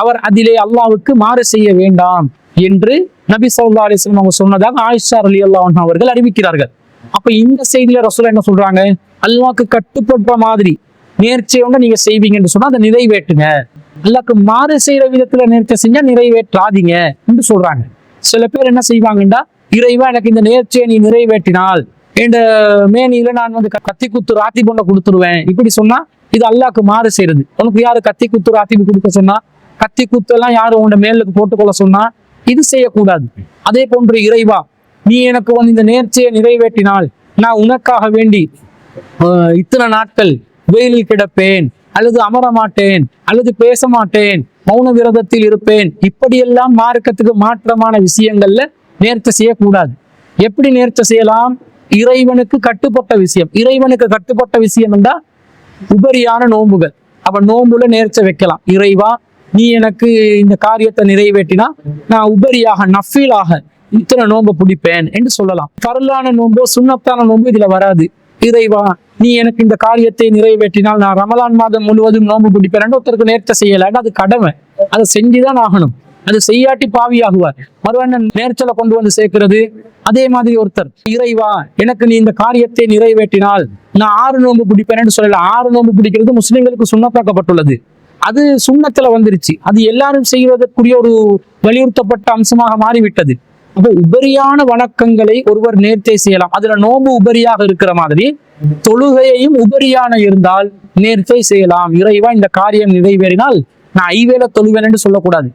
A: அவர் அதிலே அல்லாஹ்வுக்கு மாறு செய்ய வேண்டாம் என்று நபி ஸல்லல்லாஹு அலைஹி வஸல்லம் அவங்க சொன்னதாக ஆயிஷா ரலியல்லாஹு அன்ஹா அவர்கள் அறிவிக்கிறார்கள். அப்ப இந்த செய்தியில ரசூல் என்ன சொல்றாங்க? அல்லாஹ்க்கு கட்டுப்படுற மாதிரி நேர்ச்சையோட நீங்க செய்வீங்கன்னு சொன்னா அதை நிறைவேற்றுங்க. அல்லாஹ்க்கு மாறு செய்யற விதத்துல நேர்ச்சை செஞ்சா நிறைவேற்றாதீங்க என்று சொல்றாங்க. சில பேர் என்ன செய்வாங்கண்டா, இறைவா எனக்கு இந்த நேர்ச்சியை நீ நிறைவேற்றினால் என்ற மேனியில நான் வந்து கத்தி குத்து ராத்தி பொண்ணை கொடுத்துருவேன், இப்படி சொன்னா இது அல்லாஹ்க்கு மாறு செய்யறது. உனக்கு யாரு கத்தி குத்து ராத்தி கொடுக்க சொன்னா, கத்தி குத்து எல்லாம் யாரு உன்னோட மேலுக்கு போட்டுக்கொள்ள சொன்னா, இது செய்யக்கூடாது. அதே போன்று இறைவா நீ எனக்கு வந்து இந்த நேர்ச்சியை நிறைவேற்றினால் நான் உனக்காக வேண்டி இத்தனை நாட்கள் வெயிலில் கிடப்பேன், அல்லது அமர மாட்டேன், அல்லது பேச மாட்டேன், மௌன விரதத்தில் இருப்பேன், இப்படியெல்லாம் மார்க்கத்துக்கு மாற்றமான விஷயங்கள்ல நேர்ச்சை செய்யக்கூடாது. எப்படி நேர்ச்சை செய்யலாம்? இறைவனுக்கு கட்டுப்பட்ட விஷயம். இறைவனுக்கு கட்டுப்பட்ட விஷயம் என்றா உபரியான நோன்புகள். அப்ப நோன்புல நேர்ச்சை வைக்கலாம். இறைவா நீ எனக்கு இந்த காரியத்தை நிறைவேற்றினா நான் உபரியாக நஃபீலாக இத்தனை நோன்பு பிடிப்பேன் என்று சொல்லலாம். பரலான நோன்போ சுன்னத்தான நோன்பு இதுல வராது. இறைவா நீ எனக்கு இந்த காரியத்தை நிறைவேற்றினால் நான் ரமலான் மாதம் முழுவதும் நோன்பு பிடிப்பேன் ஒருத்தருக்கு நேர்ச்சை செய்யல, அது கடமை, அதை செஞ்சுதான் ஆகணும். அது செய்யாட்டி பாவியாகுவார். மறுவண்ணன் நேர்ச்சலை கொண்டு வந்து சேர்க்கிறது. அதே மாதிரி ஒருத்தர் இறைவா எனக்கு நீ இந்த காரியத்தை நிறைவேற்றினால் நான் 6 நோன்பு பிடிப்பேன் சொல்லல. 6 நோன்பு பிடிக்கிறது முஸ்லிம்களுக்கு சுன்னத்தாக்கப்பட்டுள்ளது. அது சுன்னத்துல வந்துருச்சு. அது எல்லாரும் செய்வதற்குரிய ஒரு வலியுறுத்தப்பட்ட அம்சமாக மாறிவிட்டது. அப்போ உபரியான வணக்கங்களை ஒருவர் நேர்ச்சை செய்யலாம். அதுல நோன்பு உபரியாக இருக்கிற மாதிரி தொழுகையையும் உபரியான இருந்தால் நேர்ச்சை செய்யலாம். இறைவா இந்த காரியம் நிறைவேறினால் நான் ஐவேளை தொழுவேன் என்று சொல்லக்கூடாது.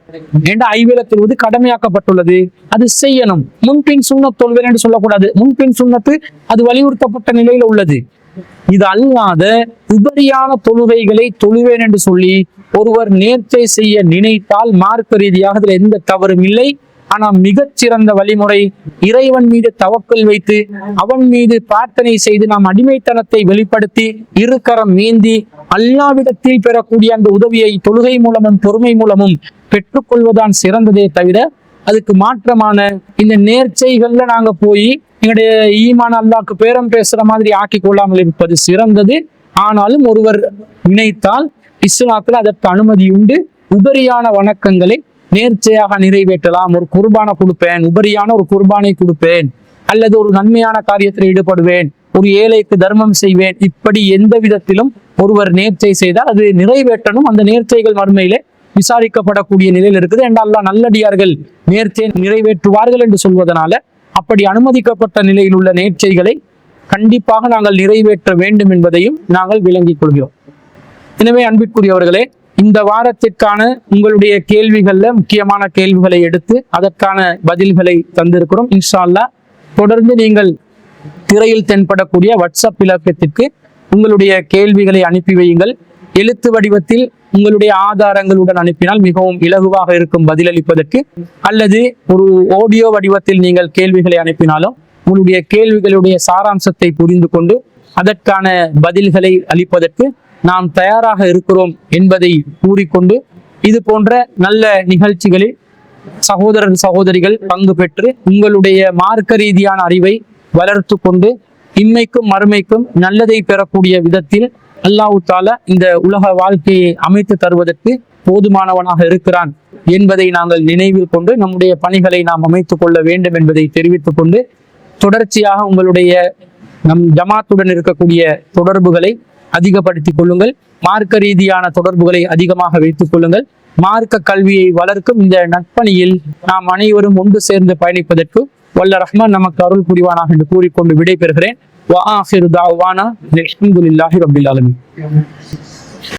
A: ஏண்டா ஐவேளை தொழுவது கடமையாக்கப்பட்டுள்ளது, அது செய்யணும். முன்பின் சுன்னத் தொழுவேன் என்று சொல்லக்கூடாது. முன்பின் சுன்னத்து அது வலியுறுத்தப்பட்ட நிலையில உள்ளது. இது அல்லாத உபரியான தொழுகைகளை தொழுவேன் என்று சொல்லி ஒருவர் நேர்ச்சை செய்ய நினைத்தால் மார்க்க ரீதியாக அதுல எந்த தவறும் இல்லை. ஆனா மிகச்சிறந்த வழிமுறை இறைவன் மீது தவக்கல் வைத்து அவன் மீது பிரார்த்தனை செய்து நாம் அடிமைத்தனத்தை வெளிப்படுத்தி இருக்கரம் மீந்தி அல்லாவிடத்தில் பெறக்கூடிய அந்த உதவியை தொழுகை மூலமும் பொறுமை மூலமும் பெற்றுக்கொள்வதுதான் சிறந்ததே தவிர அதுக்கு மாற்றமான இந்த நேர்ச்சைகள்ல நாங்க போய் எங்களுடைய ஈமான் அல்லாஹ்க்கு பேரம் பேசுற மாதிரி ஆக்கி கொள்ளாமல் இருப்பது சிறந்தது. ஆனாலும் ஒருவர் நினைத்தால் இஸ்லாத்துல அதற்கு அனுமதி உண்டு. உபரியான வணக்கங்களை நேர்ச்சையாக நிறைவேற்றலாம். ஒரு குர்பானை கொடுப்பேன், உபரியான ஒரு குர்பானை கொடுப்பேன், அல்லது ஒரு நன்மையான காரியத்தில் ஈடுபடுவேன், ஒரு ஏழைக்கு தர்மம் செய்வேன், இப்படி எந்த விதத்திலும் ஒருவர் நேர்ச்சை செய்தால் அது நிறைவேற்றணும். அந்த நேர்ச்சைகள் மறுமையிலே விசாரிக்கப்படக்கூடிய நிலையில் இருக்குது. என்றால் நல்லடியார்கள் நேர்ச்சை நிறைவேற்றுவார்கள் என்று சொல்வதனால அப்படி அனுமதிக்கப்பட்ட நிலையில் உள்ள நேர்ச்சைகளை கண்டிப்பாக நாங்கள் நிறைவேற்ற வேண்டும் என்பதையும் நாங்கள் விளங்கிக் கொள்கிறோம். எனவே அன்பிற்குரியவர்களே, இந்த வாரத்திற்கான உங்களுடைய கேள்விகள்ல முக்கியமான கேள்விகளை எடுத்து அதற்கான பதில்களை தந்திருக்கிறோம். இன்ஷா அல்லாஹ் தொடர்ந்து நீங்கள் திரையில் தென்படக்கூடிய வாட்ஸ்அப் இலக்கத்திற்கு உங்களுடைய கேள்விகளை அனுப்பி வையுங்கள். எழுத்து வடிவத்தில் உங்களுடைய ஆதாரங்களுடன் அனுப்பினால் மிகவும் இலகுவாக இருக்கும் பதிலளிப்பதற்கு. அல்லது ஒரு ஆடியோ வடிவத்தில் நீங்கள் கேள்விகளை அனுப்பினாலும் உங்களுடைய கேள்விகளுடைய சாராம்சத்தை புரிந்து கொண்டு அதற்கான பதில்களை அளிப்பதற்கு நாம் தயாராக இருக்கிறோம் என்பதை கூறிக்கொண்டு, இது போன்ற நல்ல நிகழ்ச்சிகளில் சகோதரர் சகோதரிகள் பங்கு பெற்று உங்களுடைய மார்க்க ரீதியான அறிவை வளர்த்து கொண்டு இன்மைக்கும் மறுமைக்கும் நல்லதை பெறக்கூடிய விதத்தில் அல்லாஹ் தஆலா இந்த உலக வாழ்க்கையை அமைத்து தருவதற்கு போதுமானவனாக இருக்கிறான் என்பதை நாங்கள் நினைவில் கொண்டு நம்முடைய பணிகளை நாம் அமைத்துக் கொள்ள வேண்டும் என்பதை தெரிவித்துக் கொண்டு, தொடர்ச்சியாக உங்களுடைய நம் ஜமாத்துடன் இருக்கக்கூடிய தொடர்புகளை அதிகப்படுத்திக் கொள்ளுங்கள். மார்க்க ரீதியான தொடர்புகளை அதிகமாக வைத்துக் கொள்ளுங்கள். மார்க்க கல்வியை வளர்க்கும் இந்த நட்பணியில் நாம் அனைவரும் ஒன்று சேர்ந்து பயணிப்பதற்கு வல்ல ரஹ்மான் நமக்கு அருள் புரிவானாக என்று கூறிக்கொண்டு விடைபெறுகிறேன். வஆஹிரு தஅவானா அல்ஹம்துலில்லாஹி ரப்பில் ஆலமீன்.